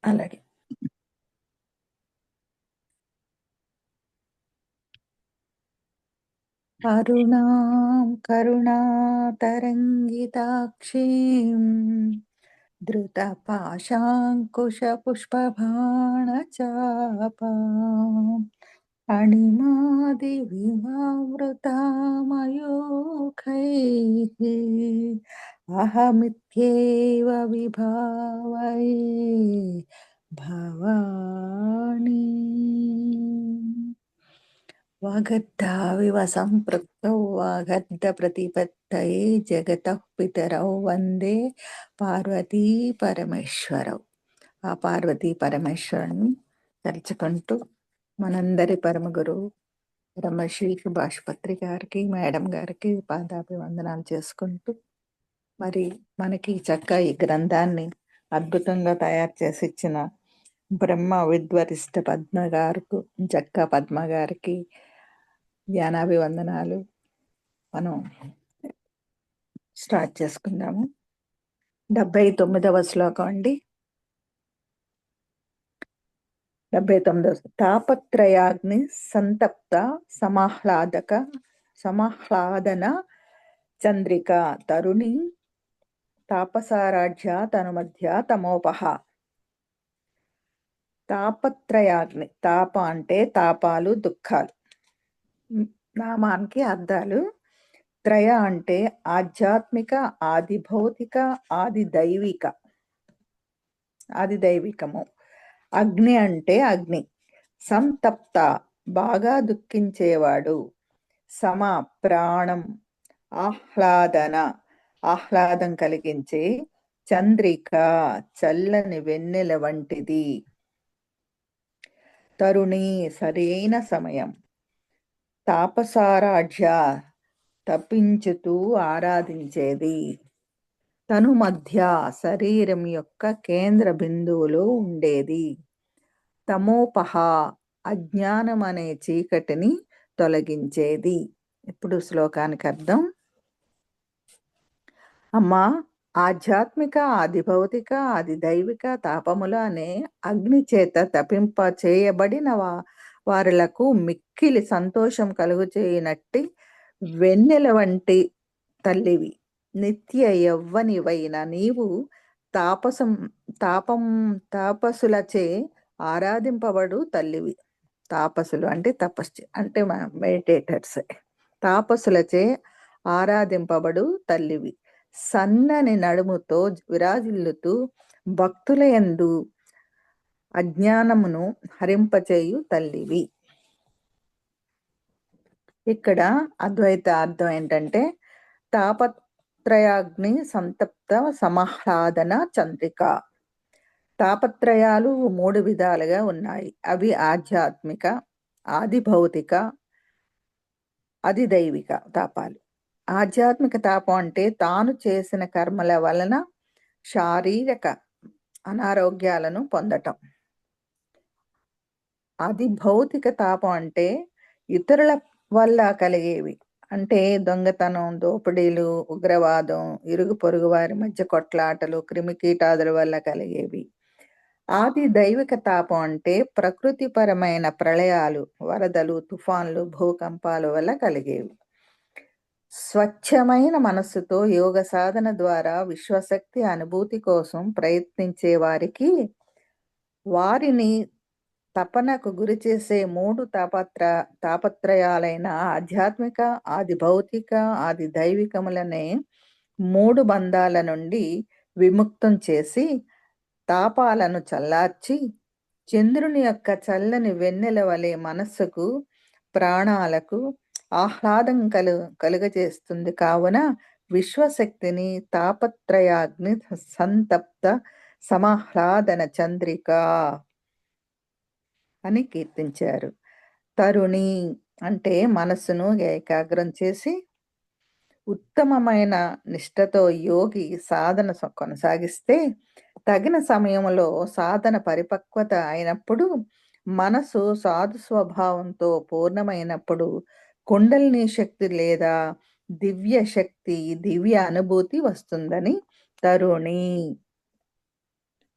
అలాగే. అరుణాం కరుణాతరంగితాక్షీం ధృతపాశాంకుశపుష్పబాణచాపాం అణిమాదివివావృతామయూఖైః అహమిత్యేవ విభావయే భవాని. వాగర్ధావివ సంపృక్తౌ వాగర్ధ ప్రతిపత్తయే జగతః పితరౌ వందే పార్వతీ పరమేశ్వరౌ. ఆ పార్వతీ పరమేశ్వరుని తలుచుకుంటూ మనందరి పరమ గురువు బ్రహ్మశ్రీ సుభాష్పత్రి గారికి, మేడం గారికి పాదాభివందనాలు చేసుకుంటూ, మరి మనకి చక్కగా ఈ గ్రంథాన్ని అద్భుతంగా తయారు చేసి ఇచ్చిన బ్రహ్మ విద్వరిష్ట పద్మ గారికి, జక్క పద్మ గారికి ధ్యానాభివందనాలు. మనం స్టార్ట్ చేసుకుందాము. 79వ శ్లోకం అండి. 79 తాపత్రయాగ్ని సంతప్త సమాహ్లాదన చంద్రిక తరుణి తాపసారాఢ్య తనుమధ్య తమోపహ. తాపత్రయాగ్ని, తాప అంటే తాపాలు, దుఃఖాలు. నామానికి అర్థాలు. త్రయ అంటే ఆధ్యాత్మిక, ఆది భౌతిక, ఆది దైవికము. అగ్ని అంటే అగ్ని. సంతప్త బాగా దుఃఖించేవాడు. సమ ప్రాణం. ఆహ్లాదం కలిగించే. చంద్రిక చల్లని వెన్నెల వంటిది. తరుణి సరైన సమయం. తాపసారాఢ్య తప్పించుతూ ఆరాధించేది. తను మధ్య శరీరం యొక్క కేంద్ర బిందువులో ఉండేది. తమోపహ అజ్ఞానం అనే చీకటిని తొలగించేది. ఇప్పుడు శ్లోకానికి అర్థం. అమ్మా, ఆధ్యాత్మిక, ఆది భౌతిక, ఆది దైవిక తాపముల అనే అగ్ని చేత తపింప చేయబడిన వారులకు మిక్కిలి సంతోషం కలుగు చేయనట్టి వెన్నెల వంటి తల్లివి. నిత్య యవ్వనివైన నీవు తాపసులచే ఆరాధింపబడు తల్లివి. తాపసులు అంటే తపస్సు అంటే మెడిటేటర్స్. తాపసులచే ఆరాధింపబడు తల్లివి. సన్నని నడుముతో విరాజిల్లుతూ భక్తుల యందు అజ్ఞానమును హరింపచేయు తల్లివి. ఇక్కడ అద్వైత అర్థం ఏంటంటే తాపత్రయాగ్ని సంతప్త సమాహ్లాదన చంద్రిక. తాపత్రయాలు 3 విధాలుగా ఉన్నాయి. అవి ఆధ్యాత్మిక, ఆది భౌతిక, ఆది దైవిక తాపాలు. ఆధ్యాత్మిక తాపం అంటే తాను చేసిన కర్మల వలన శారీరక అనారోగ్యాలను పొందటం. ఆది భౌతిక తాపం అంటే ఇతరుల వల్ల కలిగేవి. అంటే దొంగతనం, దోపిడీలు, ఉగ్రవాదం, ఇరుగు పొరుగు వారి మధ్య కొట్లాటలు, క్రిమికీటాదుల వల్ల కలిగేవి. ఆది దైవిక తాపం అంటే ప్రకృతిపరమైన ప్రళయాలు, వరదలు, తుఫాన్లు, భూకంపాల వల్ల కలిగేవి. స్వచ్ఛమైన మనస్సుతో యోగ సాధన ద్వారా విశ్వశక్తి అనుభూతి కోసం ప్రయత్నించే వారిని తపనకు గురి చేసే 3 తాపత్రయాలైన ఆధ్యాత్మిక, ఆది భౌతిక, ఆది దైవికములనే 3 బంధాల నుండి విముక్తం చేసి తాపాలను చల్లార్చి చంద్రుని యొక్క చల్లని వెన్నెల వలె మనస్సుకు, ప్రాణాలకు ఆహ్లాదం కలుగజేస్తుంది. కావున విశ్వశక్తిని తాపత్రయాగ్ని సంతప్త సమాహ్లాదన చంద్రిక అని కీర్తించారు. తరుణి అంటే మనస్సును ఏకాగ్రం చేసి ఉత్తమమైన నిష్ఠతో యోగి సాధన కొనసాగిస్తే తగిన సమయంలో సాధన పరిపక్వత అయినప్పుడు, మనసు సాధు స్వభావంతో పూర్ణమైనప్పుడు కుండలిని శక్తి లేదా దివ్య అనుభూతి వస్తుందని తరుణి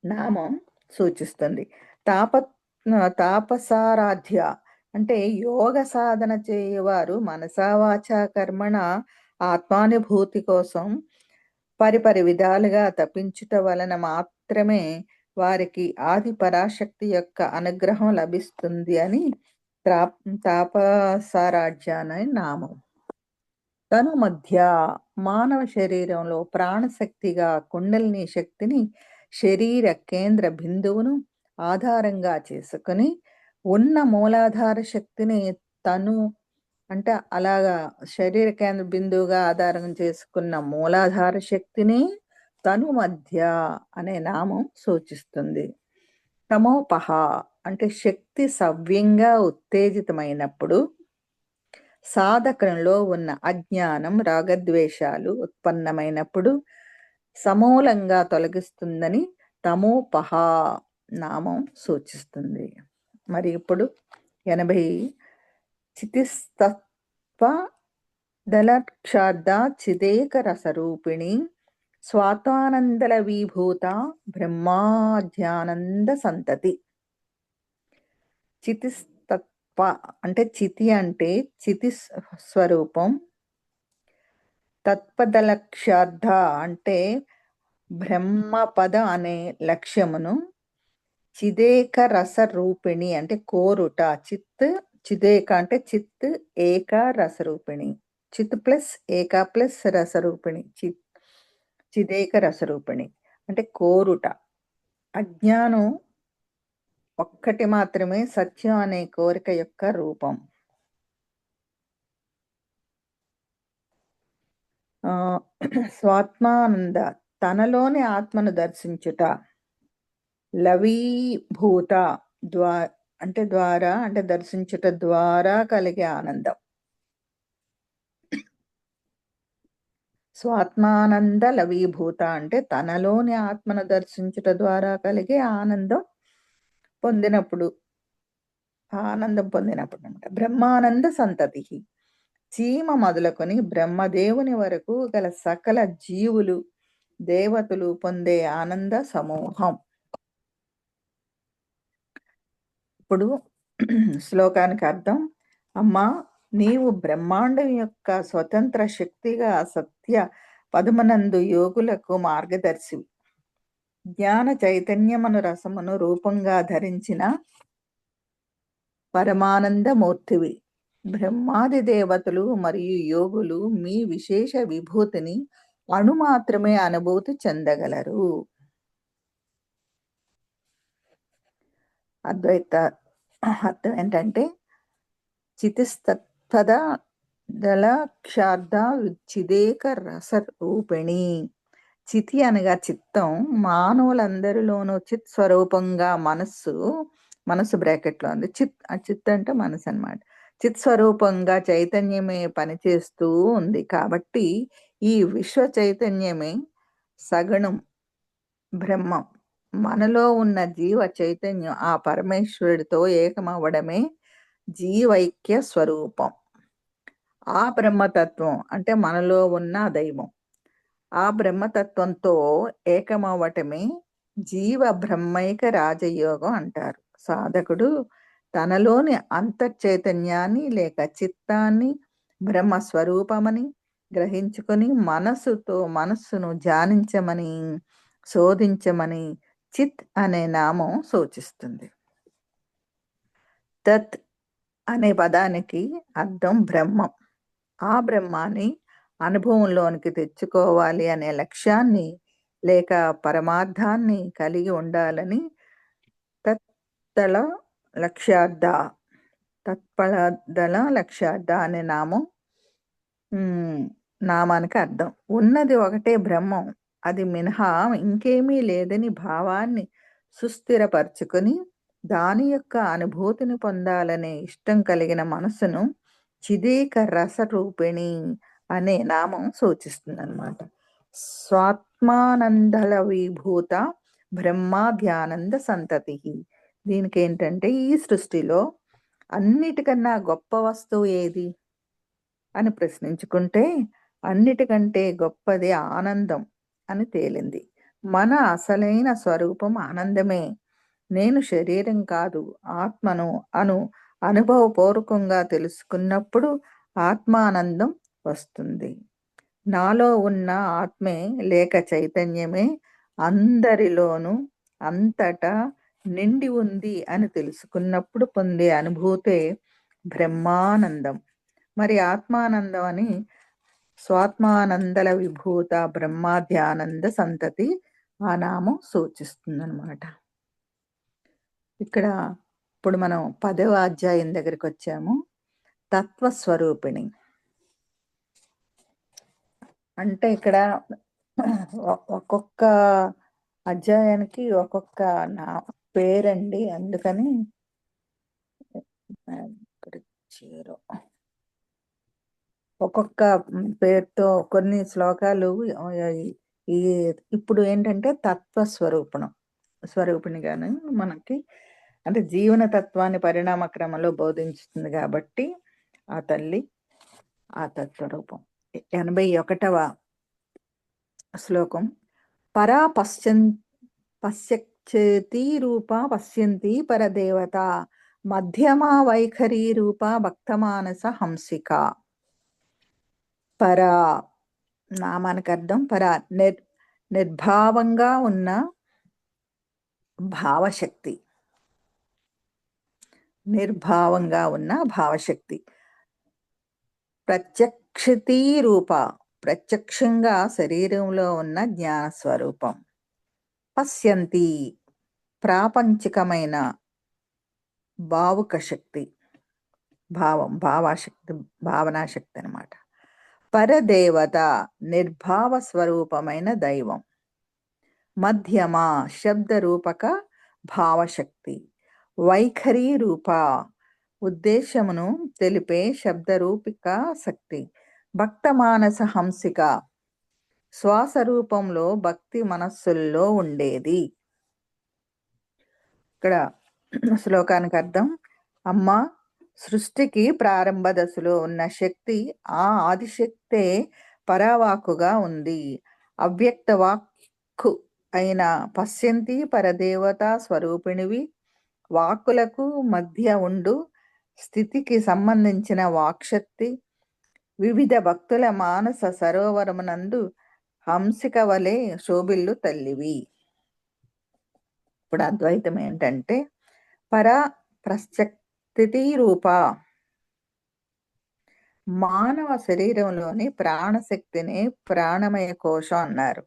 నామం సూచిస్తుంది. తాప తాపసారాధ్య అంటే యోగ సాధన చేయవారు మనసా వాచా కర్మణ ఆత్మానుభూతి కోసం పరిపరి విధాలుగా తపించుట వలన మాత్రమే వారికి ఆది పరాశక్తి యొక్క అనుగ్రహం లభిస్తుంది అని త్రా తాపసారాధ్య అనే నామం. తను మధ్య మానవ శరీరంలో ప్రాణశక్తిగా కుండలిని శక్తిని శరీర కేంద్ర బిందువును ఆధారంగా చేసుకుని ఉన్న మూలాధార శక్తిని తను అంటే అలాగా శరీర కేంద్ర బిందువుగా ఆధారం చేసుకున్న మూలాధార శక్తిని తను మధ్య అనే నామం సూచిస్తుంది. తమోపహ అంటే శక్తి సవ్యంగా ఉత్తేజితమైనప్పుడు సాధకంలో ఉన్న అజ్ఞానం రాగద్వేషాలు ఉత్పన్నమైనప్పుడు సమూలంగా తొలగిస్తుందని తమోపహ నామం సూచిస్తుంది. మరి ఇప్పుడు 80 చితిస్తత్వ దళక్షార్ద చిదేక రసరూపిణి స్వాత్మానందల విభూత బ్రహ్మాధ్యానంద సంతతి. చితిస్తత్వ అంటే చితి అంటే చితి స్వరూపం. తత్పదలక్ష్యార్థ అంటే బ్రహ్మపద అనే లక్ష్యమును. చిదేక రస రూపిణి అంటే కోరుట. చిదేక అంటే చిత్ ఏక రసరూపిణి. చిత్ ప్లస్ ఏక ప్లస్ రసరూపిణి. చిదేక రసరూపిణి అంటే కోరుట. అజ్ఞానం ఒక్కటి మాత్రమే సత్యం అనే కోరిక యొక్క రూపం. స్వాత్మానంద తనలోని ఆత్మను దర్శించుట. లవీభూత ద్వారా అంటే దర్శించుట ద్వారా కలిగే ఆనందం. స్వాత్మానంద లవీభూత అంటే తనలోని ఆత్మను దర్శించుట ద్వారా కలిగే ఆనందం పొందినప్పుడు అనమాట. బ్రహ్మానంద సంతతి చీమ మొదలుకొని బ్రహ్మదేవుని వరకు గల సకల జీవులు దేవతలు పొందే ఆనంద సమూహం. ఇప్పుడు శ్లోకానికి అర్థం. అమ్మా, నీవు బ్రహ్మాండం యొక్క స్వతంత్ర శక్తిగా సత్య పదమునందు యోగులకు మార్గదర్శివి. జ్ఞాన చైతన్యమును రసమును రూపంగా ధరించిన పరమానందమూర్తివి. బ్రహ్మాది దేవతలు మరియు యోగులు మీ విశేష విభూతిని అణు మాత్రమే అనుభూతి చెందగలరు. అద్వైత అర్థం ఏంటంటే చితిస్తత్పద దళక్షార్ద చిదేక రస రూపిణి. చితి అనగా చిత్తం. మానవులందరిలోనూ చిత్ స్వరూపంగా మనస్సు బ్రాకెట్లో ఉంది. చిత్ అంటే మనసు అన్నమాట. చిత్ స్వరూపంగా చైతన్యమే పనిచేస్తూ ఉంది. కాబట్టి ఈ విశ్వ చైతన్యమే సగుణం బ్రహ్మం. మనలో ఉన్న జీవ చైతన్యం ఆ పరమేశ్వరుడితో ఏకమవ్వడమే జీవైక్య స్వరూపం. ఆ బ్రహ్మతత్వం అంటే మనలో ఉన్న దైవం. ఆ బ్రహ్మతత్వంతో ఏకమవ్వటమే జీవ బ్రహ్మైక రాజయోగం అంటారు. సాధకుడు తనలోని అంతర్చైతన్యాన్ని లేక చిత్తాన్ని బ్రహ్మస్వరూపమని గ్రహించుకొని మనస్సును ధ్యానించమని శోధించమని చిత్ అనే నామం సూచిస్తుంది. తత్ అనే పదానికి అర్థం బ్రహ్మం. ఆ బ్రహ్మాన్ని అనుభవంలోనికి తెచ్చుకోవాలి అనే లక్ష్యాన్ని లేక పరమార్థాన్ని కలిగి ఉండాలని తత్పల లక్ష్యార్థ అనే నామానికి అర్థం. ఉన్నది ఒకటే బ్రహ్మం, అది మినహా ఇంకేమీ లేదని భావాన్ని సుస్థిరపరచుకొని దాని యొక్క అనుభూతిని పొందాలనే ఇష్టం కలిగిన మనసును చిదేక రస రూపిణి అనే నామం సూచిస్తుంది అన్నమాట. స్వాత్మానందల విభూత బ్రహ్మాధ్యానంద సంతతి. దీనికి ఏంటంటే ఈ సృష్టిలో అన్నిటికన్నా గొప్ప వస్తువు ఏది అని ప్రశ్నించుకుంటే అన్నిటికంటే గొప్పది ఆనందం అని తేలింది. మన అసలైన స్వరూపం ఆనందమే. నేను శరీరం కాదు, ఆత్మను అను అనుభవపూర్వకంగా తెలుసుకున్నప్పుడు ఆత్మానందం వస్తుంది. నాలో ఉన్న ఆత్మే లేక చైతన్యమే అందరిలోనూ అంతటా నిండి ఉంది అని తెలుసుకున్నప్పుడు పొందే అనుభూతే బ్రహ్మానందం. మరి ఆత్మానందం అని స్వాత్మానందల విభూత బ్రహ్మాధ్యానంద సంతతి ఆ నామం సూచిస్తుందన్నమాట. ఇక్కడ ఇప్పుడు మనం 10వ అధ్యాయం దగ్గరికి వచ్చాము. తత్వస్వరూపిణి అంటే ఇక్కడ ఒక్కొక్క అధ్యాయానికి ఒక్కొక్క నా పేరండి. అందుకని ఇక్కడ ఇచ్చారు. ఒక్కొక్క పేరుతో కొన్ని శ్లోకాలు ఈ ఇప్పుడు ఏంటంటే స్వరూపిణిగాను మనకి అంటే జీవన తత్వాన్ని పరిణామ క్రమంలో బోధించుతుంది కాబట్టి ఆ తల్లి ఆ తత్వరూపం. 81వ శ్లోకం. పరా పశ్యచ్చేతి రూప పశ్యంతి పరదేవత మధ్యమా వైఖరి రూప భక్తమానస హంసిక. పరా నామానికి అర్థం పరా నిర్భావంగా ఉన్న భావశక్తి. నిర్భావంగా ఉన్న భావశక్తి. ప్రత్యక్షితీ రూప ప్రత్యక్షంగా శరీరంలో ఉన్న జ్ఞాన స్వరూపం. పశ్యంతి ప్రాపంచికమైన భావుక శక్తి, భావాశక్తి, భావనాశక్తి అనమాట. పరదేవత నిర్భావ స్వరూపమైన దైవం. మధ్యమ శబ్దరూపక భావశక్తి. వైఖరి రూప ఉద్దేశమును తెలిపే శబ్దరూపిక శక్తి. భక్తమానస హంసిక శ్వాస రూపంలో భక్తి మనస్సుల్లో ఉండేది. ఇక్కడ శ్లోకానికి అర్థం. అమ్మ సృష్టికి ప్రారంభ దశలో ఉన్న శక్తి ఆ ఆదిశక్తే పరావాక్కుగా ఉంది. అవ్యక్త వాక్కు అయిన పశ్యంతి పరదేవత స్వరూపిణివి. వాక్కులకు మధ్య ఉండు స్థితికి సంబంధించిన వాక్శక్తి. వివిధ భక్తుల మానస సరోవరమునందు హంసిక వలె శోభిల్లు తల్లివి. ఇప్పుడు అద్వైతం ఏంటంటే పరా ప్రత్యక్షితీ రూప మానవ శరీరంలోని ప్రాణశక్తిని ప్రాణమయ కోశం అన్నారు.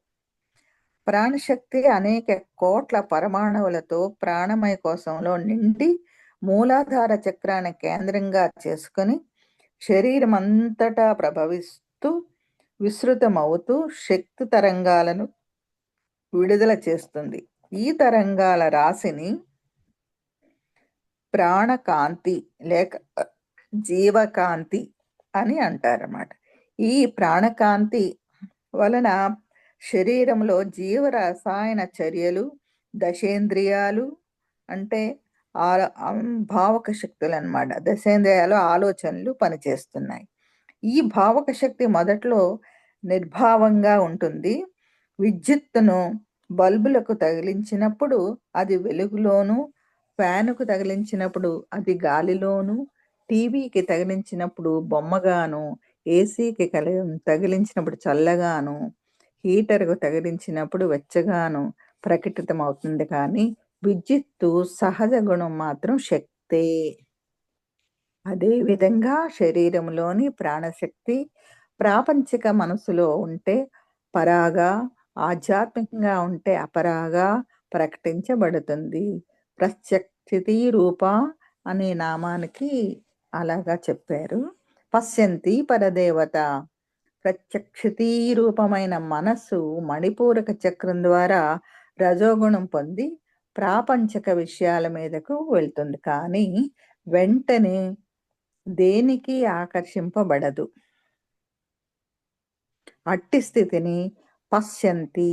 ప్రాణశక్తి అనేక కోట్ల పరమాణువులతో ప్రాణమయ కోశంలో నిండి మూలాధార చక్రాన్ని కేంద్రంగా చేసుకుని శరీరం అంతటా ప్రభవిస్తూ విస్తృతమవుతూ శక్తి తరంగాలను విడుదల చేస్తుంది. ఈ తరంగాల రాశిని ప్రాణకాంతి లేక జీవకాంతి అని అంటారన్నమాట. ఈ ప్రాణకాంతి వలన శరీరంలో జీవరసాయన చర్యలు, దశేంద్రియాలు అంటే భావక శక్తులు అన్నమాట. దశేంద్రియాలు ఆలోచనలు పనిచేస్తున్నాయి. ఈ భావక శక్తి మొదట్లో నిర్భావంగా ఉంటుంది. విద్యుత్తును బల్బులకు తగిలించినప్పుడు అది వెలుగులోను, ఫ్యానుకు తగిలించినప్పుడు అది గాలిలోను, టీవీకి తగిలించినప్పుడు బొమ్మగాను, ఏసీకి తగిలించినప్పుడు చల్లగాను, హీటర్కు తగిలించినప్పుడు వెచ్చగాను ప్రకటితమవుతుంది. కానీ విద్యుత్తు సహజ గుణం మాత్రం శక్తే. అదేవిధంగా శరీరంలోని ప్రాణశక్తి ప్రాపంచిక మనసులో ఉంటే పరాగా, ఆధ్యాత్మికంగా ఉంటే అపరాగా ప్రకటించబడుతుంది. ప్రత్యక్షితీ రూప అనే నామానికి అలాగా చెప్పారు. పశ్యంతి పరదేవత ప్రత్యక్షితీ రూపమైన మనస్సు మణిపూరక చక్రం ద్వారా రజోగుణం పొంది ప్రాపంచక విషయాల మీదకు వెళ్తుంది. కానీ వెంటనే దేనికి ఆకర్షింపబడదు. అట్టి స్థితిని పశ్యంతి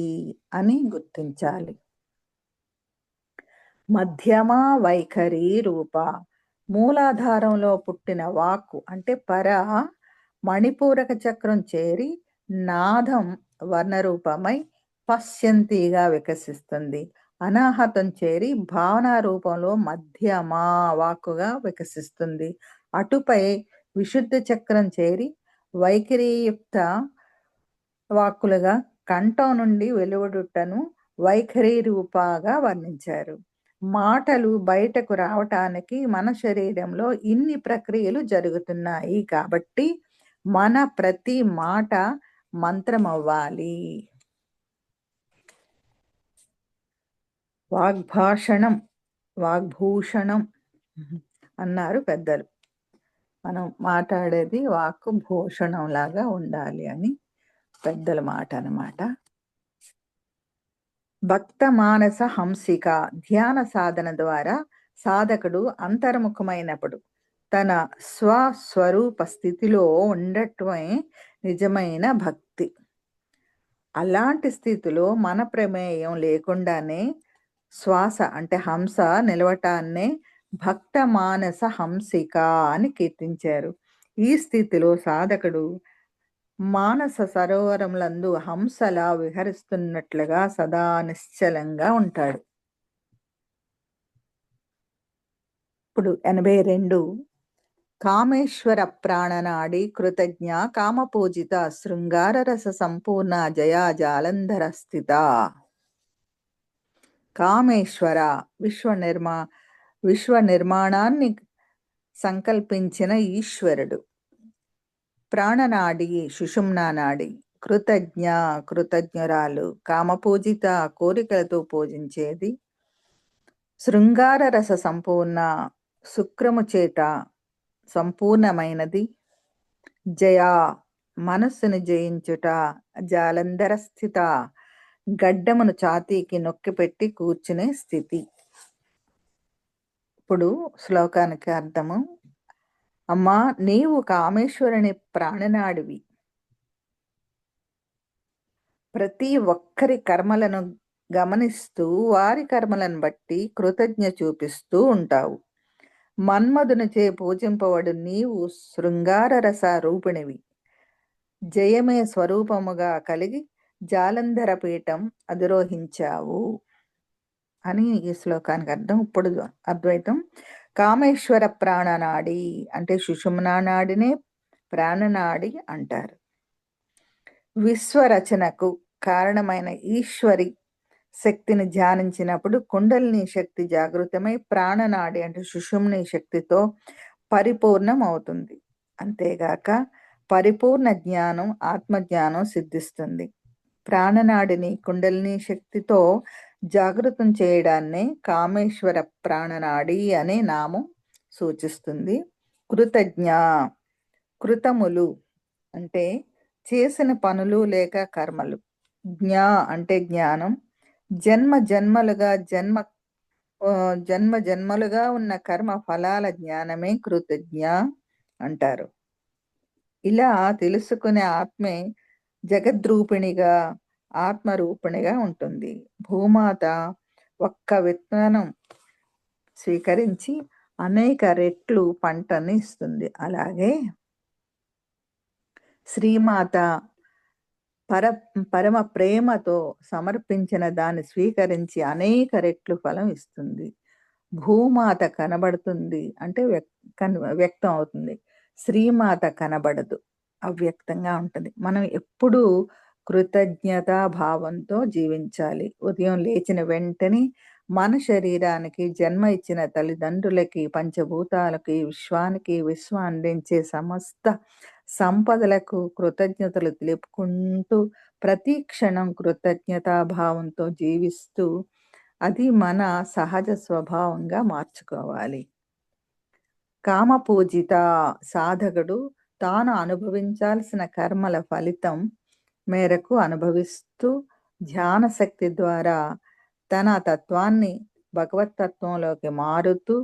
అని గుర్తించాలి. మధ్యమ వైఖరి రూప మూలాధారంలో పుట్టిన వాక్కు అంటే పర మణిపూరక చక్రం చేరి నాదం వర్ణరూపమై పశ్యంతిగా వికసిస్తుంది. అనాహతం చేరి భావనా రూపంలో మధ్యమా వాక్కుగా వికసిస్తుంది. అటుపై విశుద్ధ చక్రం చేరి వైఖరీయుక్త వాక్కులుగా కంఠం నుండి వెలువడుటను వైఖరి రూపాగా వర్ణించారు. మాటలు బయటకు రావటానికి మన శరీరంలో ఇన్ని ప్రక్రియలు జరుగుతున్నాయి కాబట్టి మన ప్రతి మాట మంత్రమవ్వాలి. వాగ్భాషణం, వాగ్భూషణం అన్నారు పెద్దలు. మనం మాట్లాడేది వాక్కు భూషణం లాగా ఉండాలి అని పెద్దల మాట అన్నమాట. భక్త మానస హంసిక ధ్యాన సాధన ద్వారా సాధకుడు అంతర్ముఖమైనప్పుడు తన స్వస్వరూప స్థితిలో ఉండటమే నిజమైన భక్తి. అలాంటి స్థితిలో మన ప్రమేయం లేకుండానే శ్వాస అంటే హంస నిలవటాన్నే భక్త మానస హంసిక అని కీర్తించారు. ఈ స్థితిలో సాధకుడు మానస సరోవరములందు హంసలా విహరిస్తున్నట్లుగా సదా నిశ్చలంగా ఉంటాడు. ఇప్పుడు 82 కామేశ్వర ప్రాణనాడి కృతజ్ఞ కామపూజిత శృంగార రస సంపూర్ణ జయా జాలంధర స్థిత. కామేశ్వర విశ్వ నిర్మాణాన్ని సంకల్పించిన ఈశ్వరుడు. ప్రాణనాడి సుషుమ్నా నాడి, కృతజ్ఞురాలు, కామపూజిత కోరికలతో పూజించేది, శృంగార రస సంపూర్ణ శుక్రము చేత సంపూర్ణమైనది, జయా మనస్సును జయించుట, జాలంధర స్థిత గడ్డమును ఛాతీకి నొక్కిపెట్టి కూర్చునే స్థితి. ఇప్పుడు శ్లోకానికి అర్థము. అమ్మా, నీవు కామేశ్వరుని ప్రాణనాడివి. ప్రతి ఒక్కరి కర్మలను గమనిస్తూ వారి కర్మలను బట్టి కృతజ్ఞ చూపిస్తూ ఉంటావు. మన్మధునిచే పూజింపబడు నీవు శృంగార రస రూపిణివి. జయమే స్వరూపముగా కలిగి జాలంధర పీఠం అధిరోహించావు అని ఈ శ్లోకానికి అర్థం. ఇప్పుడు అద్వైతం. కామేశ్వర ప్రాణనాడి అంటే సుషుమ్నా నాడినే ప్రాణనాడి అంటారు. విశ్వరచనకు కారణమైన ఈశ్వరి శక్తిని ధ్యానించినప్పుడు కుండలిని శక్తి జాగృతమై ప్రాణనాడి అంటే సుషుమ్ని శక్తితో పరిపూర్ణం అవుతుంది. అంతేగాక పరిపూర్ణ జ్ఞానం, ఆత్మజ్ఞానం సిద్ధిస్తుంది. ప్రాణనాడిని కుండలిని శక్తితో జాగృతం చేయడాన్నే కామేశ్వర ప్రాణనాడి అనే నామం సూచిస్తుంది. కృతజ్ఞ, కృతములు అంటే చేసిన పనులు లేక కర్మలు. జ్ఞ అంటే జ్ఞానం. జన్మ జన్మలుగా ఉన్న కర్మ ఫలాల జ్ఞానమే కృతజ్ఞ అంటారు. ఇలా తెలుసుకునే ఆత్మే జగద్రూపిణిగా, ఆత్మరూపిణిగా ఉంటుంది. భూమాత ఒక్క విత్తనం స్వీకరించి అనేక రెట్లు పంటని ఇస్తుంది. అలాగే శ్రీమాత పరమ ప్రేమతో సమర్పించిన దాన్ని స్వీకరించి అనేక రెట్లు ఫలం ఇస్తుంది. భూమాత కనబడుతుంది అంటే వ్యక్తం అవుతుంది. శ్రీమాత కనబడదు, అవ్యక్తంగా ఉంటుంది. మనం ఎప్పుడూ కృతజ్ఞతా భావంతో జీవించాలి. ఉదయం లేచిన వెంటనే మన శరీరానికి జన్మ ఇచ్చిన తల్లిదండ్రులకి, పంచభూతాలకి, విశ్వానికి, విశ్వం అందించే సమస్త సంపదలకు కృతజ్ఞతలు తెలుపుకుంటూ ప్రతి క్షణం కృతజ్ఞతా భావంతో జీవిస్తూ అది మన సహజ స్వభావంగా మార్చుకోవాలి. కామపూజిత సాధకుడు తాను అనుభవించాల్సిన కర్మల ఫలితం మేరకు అనుభవిస్తూ ధ్యాన శక్తి ద్వారా తన తత్వాన్ని భగవతత్వంలోకి మారుతూ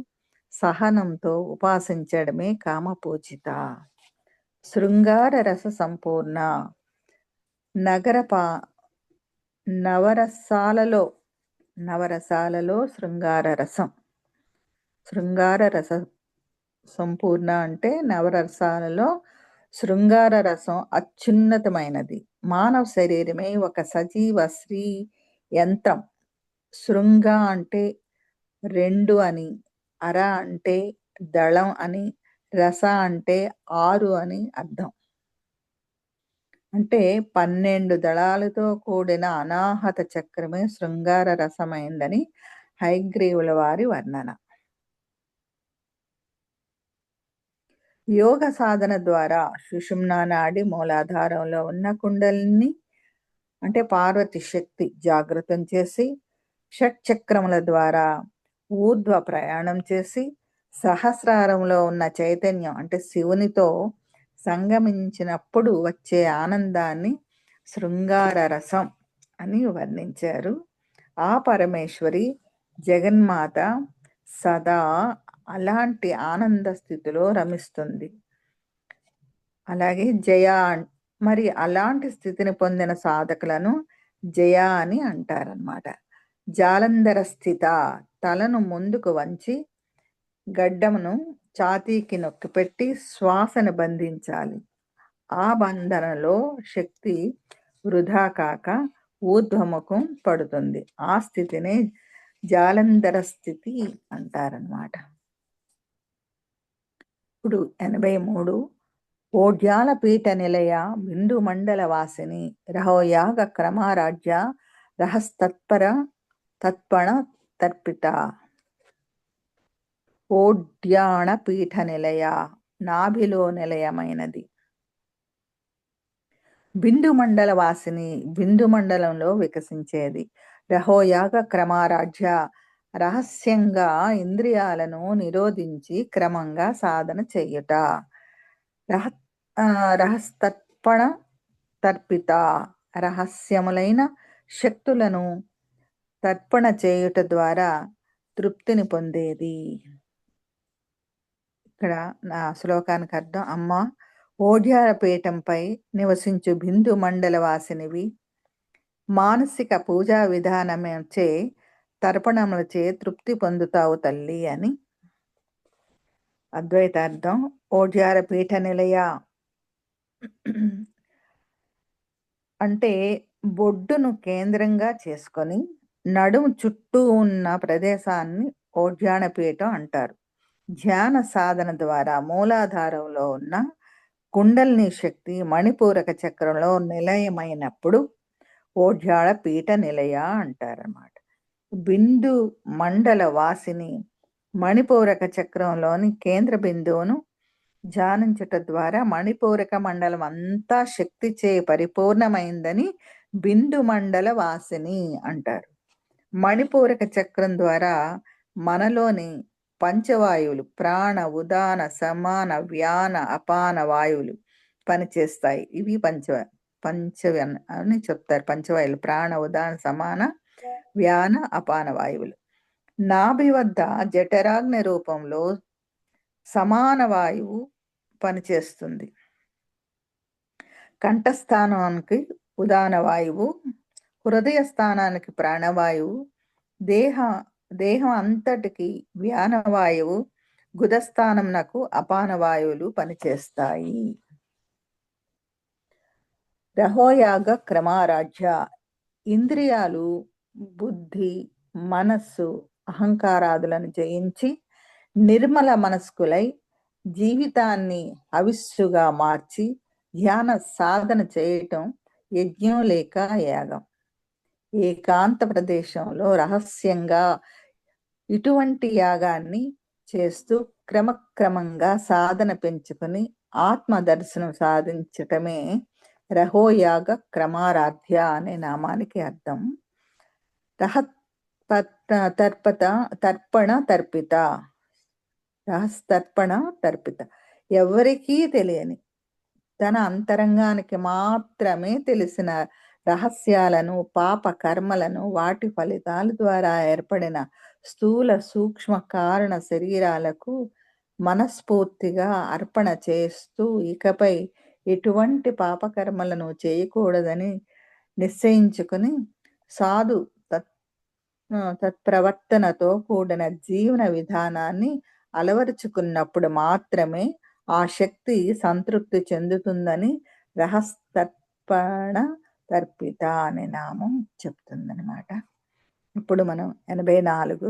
సహనంతో ఉపాసించడమే కామపూజిత. శృంగార రస సంపూర్ణ నవరసాలలో శృంగార రసం. శృంగార రస సంపూర్ణ అంటే నవరసాలలో శృంగార రసం అత్యున్నతమైనది. మానవ శరీరమే ఒక సజీవ శ్రీ యంత్రం. శృంగ అంటే 2 అని, అర అంటే దళం అని, రస అంటే 6 అని అర్థం. అంటే 12 దళాలతో కూడిన అనాహత చక్రమే శృంగార రసమైందని హయగ్రీవుల వారి వర్ణన. యోగ సాధన ద్వారా సుషుమ్నా నాడి మూలాధారంలో ఉన్న కుండలిని అంటే పార్వతి శక్తి జాగృతం చేసి షట్చక్రముల ద్వారా ఊర్ధ్వ ప్రయాణం చేసి సహస్రారంలో ఉన్న చైతన్యం అంటే శివునితో సంగమించినప్పుడు వచ్చే ఆనందాన్ని శృంగార రసం అని వర్ణించారు. ఆ పరమేశ్వరి జగన్మాత సదా అలాంటి ఆనంద స్థితిలో రమిస్తుంది. అలాగే జయ మరి అలాంటి స్థితిని పొందిన సాధకులను జయ అని అంటారన్నమాట. జాలంధర స్థిత తలను ముందుకు వంచి గడ్డమును ఛాతీకి నొక్కిపెట్టి శ్వాసను బంధించాలి. ఆ బంధనలో శక్తి వృధా కాక ఊర్ధ్వముఖం పడుతుంది. ఆ స్థితిని జాలంధర స్థితి అంటారన్నమాట. ఇప్పుడు 83 ఓడ్యాల పీఠ నిలయ బిందు మండల వాసిని రహోయాగ క్రమారాజ్య రహస్తత్పర తత్పణ తర్పిత. ఓడ్యాణ పీఠ నిలయ నాభిలో నిలయమైనది. బిందు మండల వాసిని బిందు మండలంలో వికసించేది. రహోయాగ క్రమారాజ్య రహస్యంగా ఇంద్రియాలను నిరోధించి క్రమంగా సాధన చెయ్యుట. రహస్తర్పణ తర్పిత రహస్యములైన శక్తులను తర్పణ చేయుట ద్వారా తృప్తిని పొందేది. ఇక్కడ నా శ్లోకానికి అర్థం, అమ్మ ఓడ్యాల పీఠంపై నివసించు బిందు మండల వాసినివి, మానసిక పూజా విధానమేచే తర్పణములచే తృప్తి పొందుతావు తల్లి అని. అద్వైతార్థం, ఓడ్యాల పీఠ నిలయ అంటే బొడ్డును కేంద్రంగా చేసుకొని నడుము చుట్టూ ఉన్న ప్రదేశాన్ని ఓడ్యానపీఠం అంటారు. ధ్యాన సాధన ద్వారా మూలాధారంలో ఉన్న కుండలిని శక్తి మణిపూరక చక్రంలో నిలయమైనప్పుడు ఓడ్యాళ పీఠ నిలయ అంటారన్నమాట. బిందు మండల వాసిని మణిపూరక చక్రంలోని కేంద్ర బిందువును ధ్యానించుట ద్వారా మణిపూరక మండలం అంతా శక్తిచే పరిపూర్ణమైందని బిందు మండల వాసిని అంటారు. మణిపూరక చక్రం ద్వారా మనలోని పంచవాయువులు ప్రాణ ఉదాన సమాన వ్యాన అపాన వాయువులు పనిచేస్తాయి. ఇవి పంచ అని చెప్తారు. పంచవాయువులు ప్రాణ ఉదాన సమాన వ్యాన అపాన వాయువులు. నాభి వద్ద జఠరాగ్ని రూపంలో సమాన వాయువు పనిచేస్తుంది. కంఠస్థానానికి ఉదాన వాయువు, హృదయ స్థానానికి ప్రాణవాయువు, దేహం అంతటికి వ్యానవాయువు, గుదస్థానంనకు అపాన వాయువులు పనిచేస్తాయి. రహోయాగ క్రమారాజ్య ఇంద్రియాలు బుద్ధి మనస్సు అహంకారాదులను జయించి నిర్మల మనస్కులై జీవితాన్ని హవిస్సుగా మార్చి ధ్యాన సాధన చేయటం యజ్ఞం లేక యాగం. ఏకాంత ప్రదేశంలో రహస్యంగా ఇటువంటి యాగాన్ని చేస్తూ క్రమక్రమంగా సాధన పెంచుకుని ఆత్మ దర్శనం సాధించటమే రహోయాగ క్రమారాధ్య అనే నామానికి అర్థం. తర్పణ తర్పిత రహస్తర్పణ తర్పిత ఎవరికీ తెలియని తన అంతరంగానికి మాత్రమే తెలిసిన రహస్యాలను పాప కర్మలను వాటి ఫలితాల ద్వారా ఏర్పడిన స్థూల సూక్ష్మ కారణ శరీరాలకు మనస్ఫూర్తిగా అర్పణ చేస్తూ ఇకపై ఎటువంటి పాపకర్మలను చేయకూడదని నిశ్చయించుకుని సాధు తత్ప్రవర్తనతో కూడిన జీవన విధానాన్ని అలవరుచుకున్నప్పుడు మాత్రమే ఆ శక్తి సంతృప్తి చెందుతుందని రహస్తర్పణ తర్పిత అనే నామం చెప్తుందనమాట. ఇప్పుడు మనం 84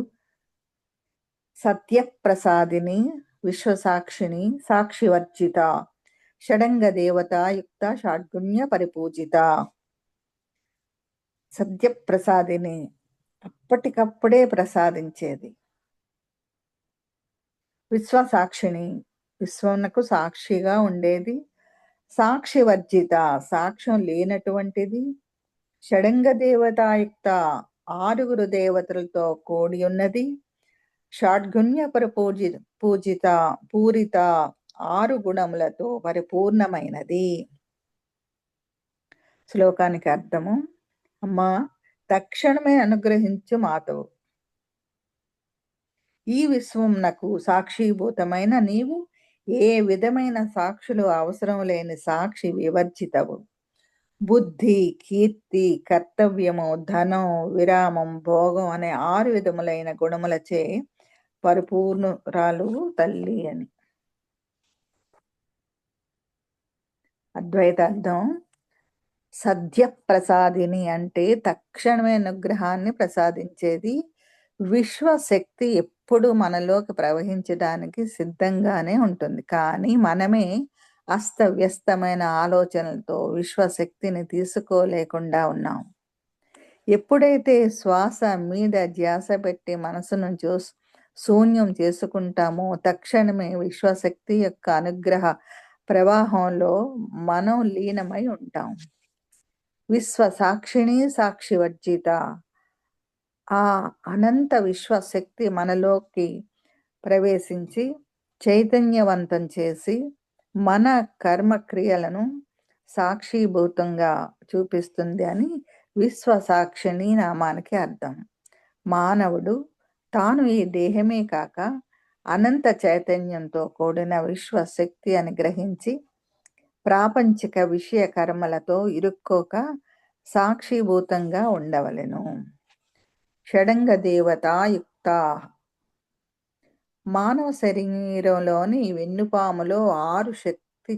సత్యప్రసాదిని విశ్వసాక్షిణి సాక్షివర్జిత షడంగ దేవతాయుక్త షాడ్గుణ్య పరిపూజిత. సత్యప్రసాదిని అప్పటికప్పుడే ప్రసాదించేది. విశ్వసాక్షిణి విశ్వమునకు సాక్షిగా ఉండేది. సాక్షివర్జిత సాక్ష్యం లేనటువంటిది. షడంగ దేవతాయుక్త 6 దేవతలతో కూడి ఉన్నది. షాడ్గుణ్య పూజిత పూరిత 6 గుణములతో పరిపూర్ణమైనది. శ్లోకానికి అర్థము: అమ్మా, తక్షణమే అనుగ్రహించు మాతవు. ఈ విశ్వమునకు సాక్షిభూతమైన నీవు ఏ విధమైన సాక్షులు అవసరం లేని సాక్షి వివర్జితవు. బుద్ధి, కీర్తి, కర్తవ్యము, ధనం, విరామం, భోగం అనే 6 విధములైన గుణములచే పరిపూర్ణురాలు తల్లి అని. అద్వైత అర్థం: సద్యప్రసాదిని అంటే తక్షణమే అనుగ్రహాన్ని ప్రసాదించేది. విశ్వశక్తి ఎప్పుడు మనలోకి ప్రవహించడానికి సిద్ధంగానే ఉంటుంది. కానీ మనమే అస్తవ్యస్తమైన ఆలోచనలతో విశ్వశక్తిని తీసుకోలేకుండా ఉన్నాం. ఎప్పుడైతే శ్వాస మీద ధ్యాస పెట్టి మనసును శూన్యం చేసుకుంటామో తక్షణమే విశ్వశక్తి యొక్క అనుగ్రహ ప్రవాహంలో మనం లీనమై ఉంటాం. విశ్వసాక్షిణి సాక్షివర్జిత ఆ అనంత విశ్వశక్తి మనలోకి ప్రవేశించి చైతన్యవంతం చేసి మన కర్మక్రియలను సాక్షిభూతంగా చూపిస్తుంది అని విశ్వసాక్షిణి నామానికి అర్థం. మానవుడు తాను ఈ దేహమే కాక అనంత చైతన్యంతో కూడిన విశ్వశక్తి అని గ్రహించి ప్రాపంచిక విషయ కర్మలతో ఇరుక్కోక సాక్షిభూతంగా ఉండవలెను. షడంగ దేవతాయుక్త మానవ శరీరంలోని వెన్నుపాములో 6 శక్తి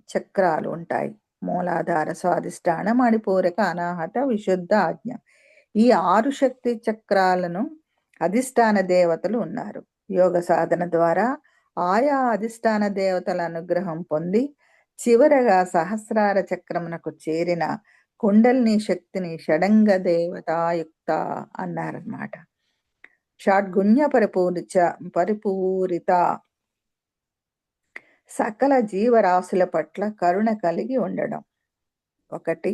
చక్రాలు ఉంటాయి. మూలాధార, స్వాధిష్టాన, మణిపూరక, అనాహత, విశుద్ధ, ఆజ్ఞ. ఈ 6 శక్తి చక్రాలను అధిష్టాన దేవతలు ఉన్నారు. యోగ సాధన ద్వారా ఆయా అధిష్టాన దేవతల అనుగ్రహం పొంది చివరగా సహస్రార చక్రమునకు చేరిన కుండలిని శక్తిని షడంగ దేవతాయుక్త అన్నారన్నమాట. షాడ్గుణ్య పరిపూరిత సకల జీవరాశుల పట్ల కరుణ కలిగి ఉండడం 1.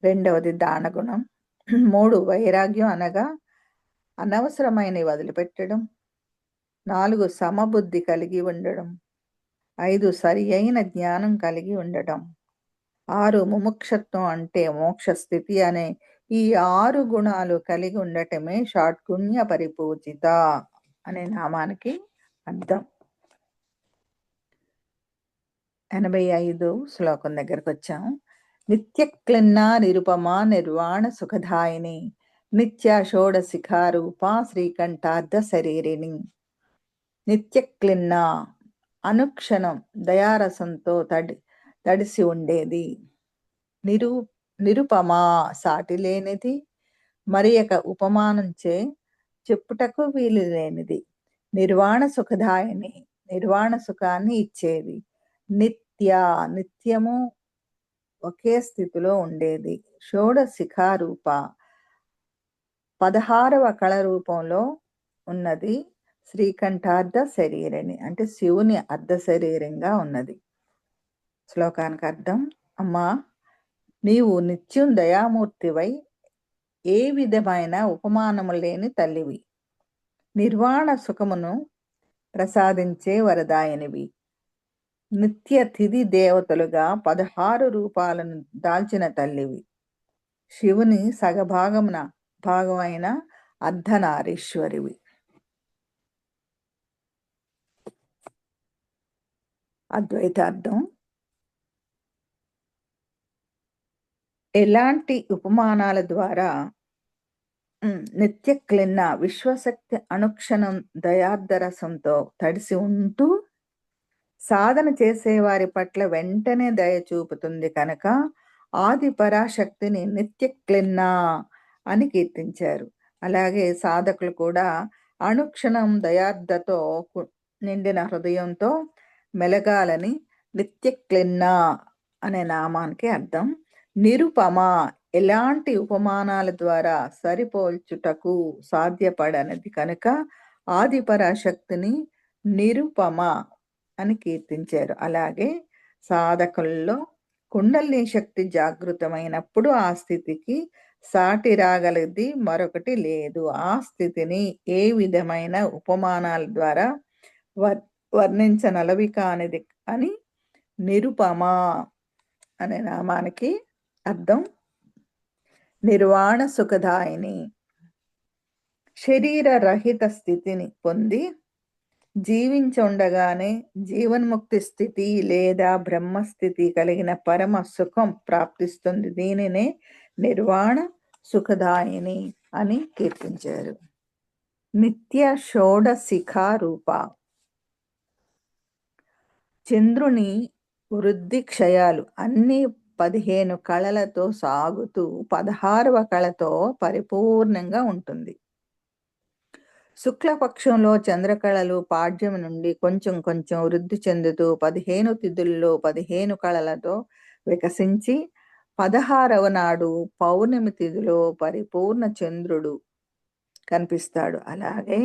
రెండవది దానగుణం. 3 వైరాగ్యం అనగా అనవసరమైనవి వదిలిపెట్టడం. 4 సమబుద్ధి కలిగి ఉండడం. 5 సరి అయిన జ్ఞానం కలిగి ఉండటం. 6 ముముక్షత్వం అంటే మోక్ష స్థితి అనే ఈ 6 గుణాలు కలిగి ఉండటమే షాడ్గుణ్య పరిపూజిత అనే నామానికి అర్థం. 85 శ్లోకం దగ్గరకు వచ్చాం. నిత్యక్లిన్నా నిరుపమా నిర్వాణ సుఖదాయిని నిత్య షోడశిఖారూపా శ్రీకంఠార్థ శరీరిణి. నిత్యక్లిన్నా అనుక్షణం దయారసంతో తడిసి ఉండేది. నిరుపమా సాటి లేనిది. మరి యొక్క ఉపమానంచే చెప్పుటకు వీలు లేనిది. నిర్వాణ సుఖదాయిని నిర్వాణ సుఖాన్ని ఇచ్చేది. నిత్యము ఒకే స్థితిలో ఉండేది. షోడశిఖారూప 16వ కళ రూపంలో ఉన్నది. శ్రీకంఠార్థ శరీరిణి అంటే శివుని అర్ధ శరీరంగా ఉన్నది. శ్లోకానికి అర్థం: అమ్మా, నీవు నిత్యం దయామూర్తివై ఏ విధమైన ఉపమానము లేని తల్లివి. నిర్వాణ సుఖమును ప్రసాదించే వరదాయనివి. నిత్య తిథి దేవతలుగా 16 రూపాలను దాల్చిన తల్లివి. శివుని భాగమైన అర్ధనారీశ్వరివి. అద్వైతార్థం: ఎలాంటి ఉపమానాల ద్వారా నిత్యక్లిన్న విశ్వశక్తి అనుక్షణం దయార్ధరసంతో తడిసి ఉంటూ సాధన చేసేవారి పట్ల వెంటనే దయ చూపుతుంది కనుక ఆది పరాశక్తిని నిత్యక్లిన్న అని కీర్తించారు. అలాగే సాధకులు కూడా అనుక్షణం దయార్థతో నిండిన హృదయంతో మెలగాలని నిత్య క్లిన్న అనే నామానికి అర్థం. నిరుపమ, ఎలాంటి ఉపమానాల ద్వారా సరిపోల్చుటకు సాధ్యపడనిది కనుక ఆదిపరాశక్తిని నిరుపమ అని కీర్తించారు. అలాగే సాధకుల్లో కుండలిని శక్తి జాగృతమైనప్పుడు ఆ స్థితికి సాటి రాగలిది మరొకటి లేదు. ఆ స్థితిని ఏ విధమైన ఉపమానాల ద్వారా వర్ణించనలవి కానిది అని నిరుపమ అనే నామానికి అర్థం. నిర్వాణ సుఖదాయిని, శరీర రహిత స్థితిని పొంది జీవించుండగానే జీవన్ముక్తి స్థితి లేదా బ్రహ్మస్థితి కలిగిన పరమ సుఖం ప్రాప్తిస్తుంది. దీనినే నిర్వాణ సుఖదాయిని అని కీర్తించారు. నిత్య షోడశిఖా రూప, చంద్రుని వృద్ధి క్షయాలు అన్ని 15 కళలతో సాగుతూ 16వ కళతో పరిపూర్ణంగా ఉంటుంది. శుక్లపక్షంలో చంద్రకళలు పాడ్యం నుండి కొంచెం కొంచెం వృద్ధి చెందుతూ 15 తిథుల్లో 15 కళలతో వికసించి 16వ నాడు పౌర్ణమి తిథిలో పరిపూర్ణ చంద్రుడు కనిపిస్తాడు. అలాగే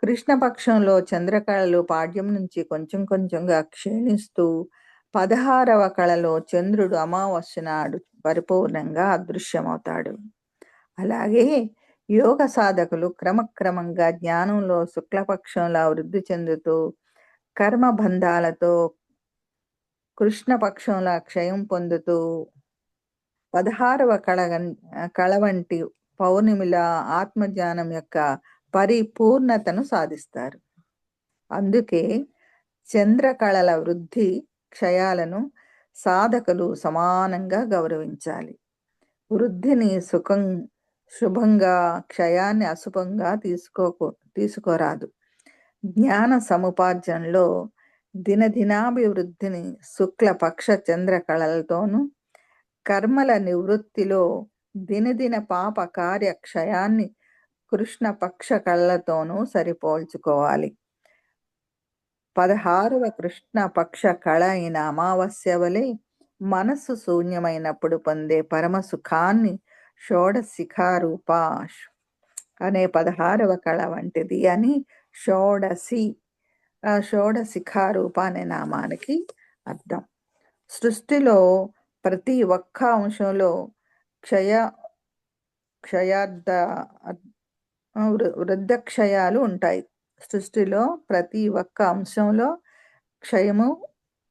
కృష్ణపక్షంలో చంద్రకళలు పాడ్యం నుంచి కొంచెం కొంచెంగా క్షీణిస్తూ 16వ కళలో చంద్రుడు అమావాస్య నాడు పరిపూర్ణంగా అదృశ్యమవుతాడు. అలాగే యోగ సాధకులు క్రమక్రమంగా జ్ఞానంలో శుక్లపక్షంలో వృద్ధి చెందుతూ కర్మబంధాలతో కృష్ణపక్షంలో క్షయం పొందుతూ 16వ కళ వంటి పౌర్ణమిలా ఆత్మజ్ఞానం యొక్క పరిపూర్ణతను సాధిస్తారు. అందుకే చంద్రకళల వృద్ధి క్షయాలను సాధకులు సమానంగా గౌరవించాలి. వృద్ధిని శుభంగా, క్షయాన్ని అశుభంగా తీసుకోరాదు. జ్ఞాన సముపార్జనలో దినదినాభివృద్ధిని శుక్లపక్ష చంద్రకళలతోనూ, కర్మల నివృత్తిలో దినదిన పాప కార్య క్షయాన్ని కృష్ణపక్ష కళలతోనూ సరిపోల్చుకోవాలి. 16వ కృష్ణపక్ష కళ అయిన అమావాస్య వలె మనస్సు శూన్యమైనప్పుడు పొందే పరమ సుఖాన్ని షోడశిఖారూప అనే 16వ కళ వంటిది అని షోడశిఖారూప అనే నామానికి అర్థం. సృష్టిలో ప్రతి ఒక్క అంశంలో వృద్ధక్షయాలు ఉంటాయి. సృష్టిలో ప్రతి ఒక్క అంశంలో క్షయము,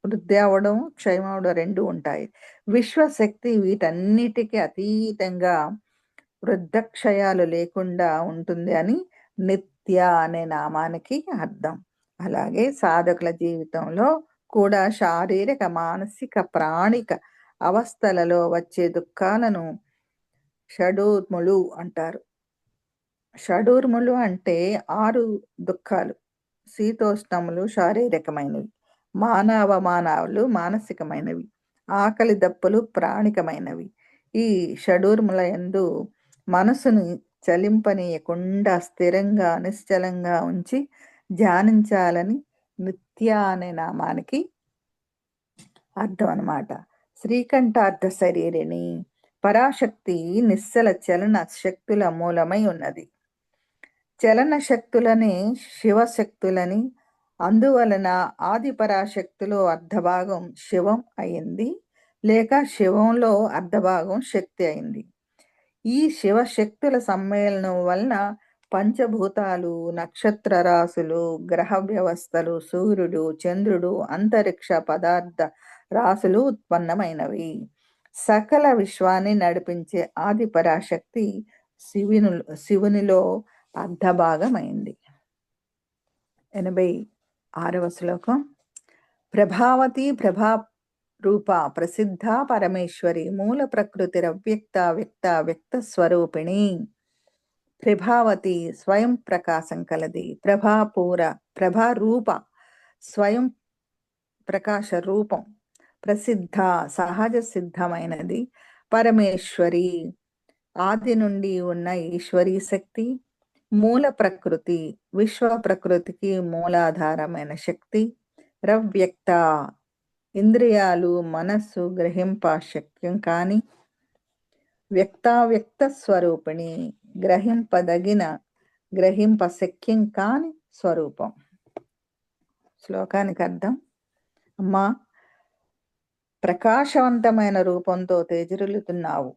వృద్ధి అవడం, క్షయం అవడం రెండు ఉంటాయి. విశ్వశక్తి వీటన్నిటికీ అతీతంగా వృద్ధక్షయాలు లేకుండా ఉంటుంది అని నిత్య అనే నామానికి అర్థం. అలాగే సాధకుల జీవితంలో కూడా శారీరక, మానసిక, ప్రాణిక అవస్థలలో వచ్చే దుఃఖాలను షడూర్ములు అంటారు. షడూర్ములు అంటే 6 దుఃఖాలు. శీతోష్ణములు శారీరకమైనవి, మానవమానాలు మానసికమైనవి, ఆకలి దప్పులు ప్రాణికమైనవి. ఈ షడూర్ముల యందు మనసుని చలింపనీయకుండా స్థిరంగా నిశ్చలంగా ఉంచి ధ్యానించాలని నిత్య అనే నామానికి అర్థం అన్నమాట. శ్రీకంఠార్థ శరీరిణి, పరాశక్తి నిశ్చల చలన శక్తుల మూలమై ఉన్నది. చలన శక్తులని శివశక్తులని, అందువలన ఆది పరాశక్తిలో అర్ధభాగం శివం అయింది, లేక శివంలో అర్ధభాగం శక్తి అయింది. ఈ శివశక్తుల సమ్మేళనం వలన పంచభూతాలు, నక్షత్ర రాశులు, గ్రహ వ్యవస్థలు, సూర్యుడు, చంద్రుడు, అంతరిక్ష పదార్థ రాశులు ఉత్పన్నమైనవి. సకల విశ్వాన్ని నడిపించే ఆది పరాశక్తి శివునిలో అర్ధభాగమైంది. 86వ శ్లోకం. ప్రభావతి ప్రభా రూప ప్రసిద్ధ పరమేశ్వరి, మూల ప్రకృతిరవ్యక్త వ్యక్త వ్యక్త స్వరూపిణి. ప్రభావతి స్వయం ప్రకాశం కలది. ప్రభా రూప స్వయం ప్రకాశ రూపం. ప్రసిద్ధ సహజ సిద్ధమైనది. పరమేశ్వరి ఆది నుండి ఉన్న ఈశ్వరీ శక్తి, మూల ప్రకృతి, విశ్వ ప్రకృతికి మూలాధారమైన శక్తి, రవ్యక్త, ఇంద్రియాలు మనస్సు గ్రహింప శక్యం కాని వ్యక్తావ్యక్త స్వరూపిణి, గ్రహింపదగిన గ్రహింప శక్యం కాని స్వరూపం. శ్లోకానికి అర్థం: అమ్మా, ప్రకాశవంతమైన రూపంతో తేజరిల్లుతున్నావు.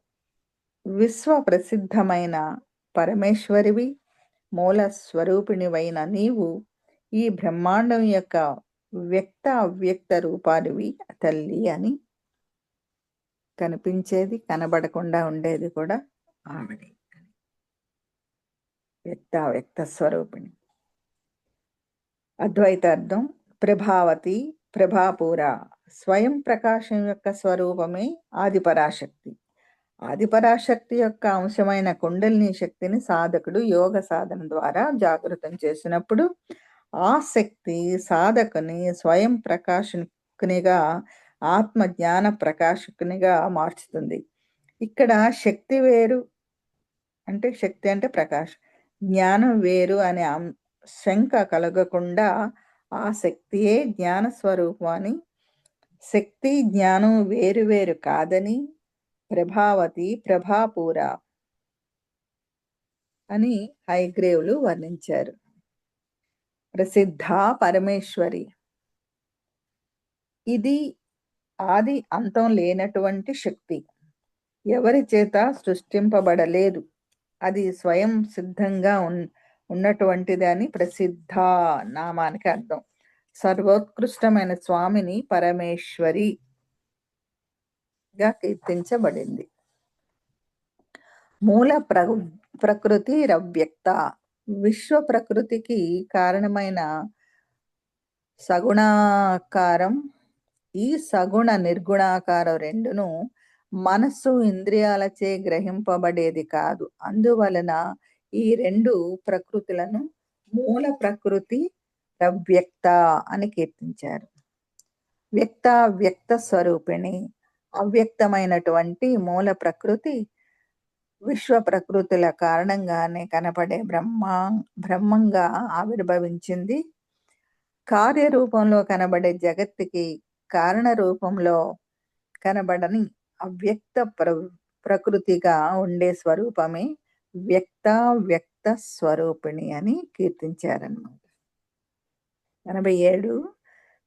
విశ్వ ప్రసిద్ధమైన పరమేశ్వరివి, మూల స్వరూపిణివైన నీవు ఈ బ్రహ్మాండం యొక్క వ్యక్త అవ్యక్త రూపానివి తల్లి అని. కనిపించేది, కనబడకుండా ఉండేది కూడా ఆవిడే. వ్యక్త అవ్యక్త స్వరూపిణి. అద్వైతార్థం: ప్రభావతి, ప్రభాపూర, స్వయం ప్రకాశం యొక్క స్వరూపమే ఆదిపరాశక్తి. ఆదిపరాశక్తి యొక్క అంశమైన కుండలిని శక్తిని సాధకుడు యోగ సాధన ద్వారా జాగృతం చేసినప్పుడు ఆ శక్తి సాధకుని స్వయం ప్రకాశకునిగా, ఆత్మ జ్ఞాన ప్రకాశకునిగా మార్చుతుంది. ఇక్కడ శక్తి వేరు అంటే, శక్తి అంటే ప్రకాశం, జ్ఞానం వేరు అనే శంక కలగకుండా ఆ శక్తియే జ్ఞాన స్వరూపం అని, శక్తి జ్ఞానం వేరు వేరు కాదని ప్రభావతి, ప్రభాపూర అని హయగ్రీవులు వర్ణించారు. ప్రసిద్ధ పరమేశ్వరి, ఇది ఆది అంతం లేనటువంటి శక్తి, ఎవరి చేత సృష్టింపబడలేదు, అది స్వయం సిద్ధంగా ఉన్నటువంటిది అని ప్రసిద్ధ నామానికి అర్థం. సర్వోత్కృష్టమైన స్వామిని పరమేశ్వరిగా కీర్తించబడింది. మూల ప్రకృతి రవ్యక్త, విశ్వ ప్రకృతికి కారణమైన సగుణాకారం, ఈ సగుణ నిర్గుణాకారం రెండును మనస్సు ఇంద్రియాలచే గ్రహింపబడేది కాదు. అందువలన ఈ రెండు ప్రకృతులను మూల ప్రకృతి రవ్యక్త అని కీర్తించారు. వ్యక్త వ్యక్త స్వరూపిణి, అవ్యక్తమైనటువంటి మూల ప్రకృతి విశ్వ ప్రకృతుల కారణంగానే కనపడే బ్రహ్మంగా ఆవిర్భవించింది. కార్యరూపంలో కనబడే జగత్తుకి కారణ రూపంలో కనబడని అవ్యక్త ప్రకృతిగా ఉండే స్వరూపమే వ్యక్త వ్యక్త స్వరూపిణి అని కీర్తించారన్నమాట. 87.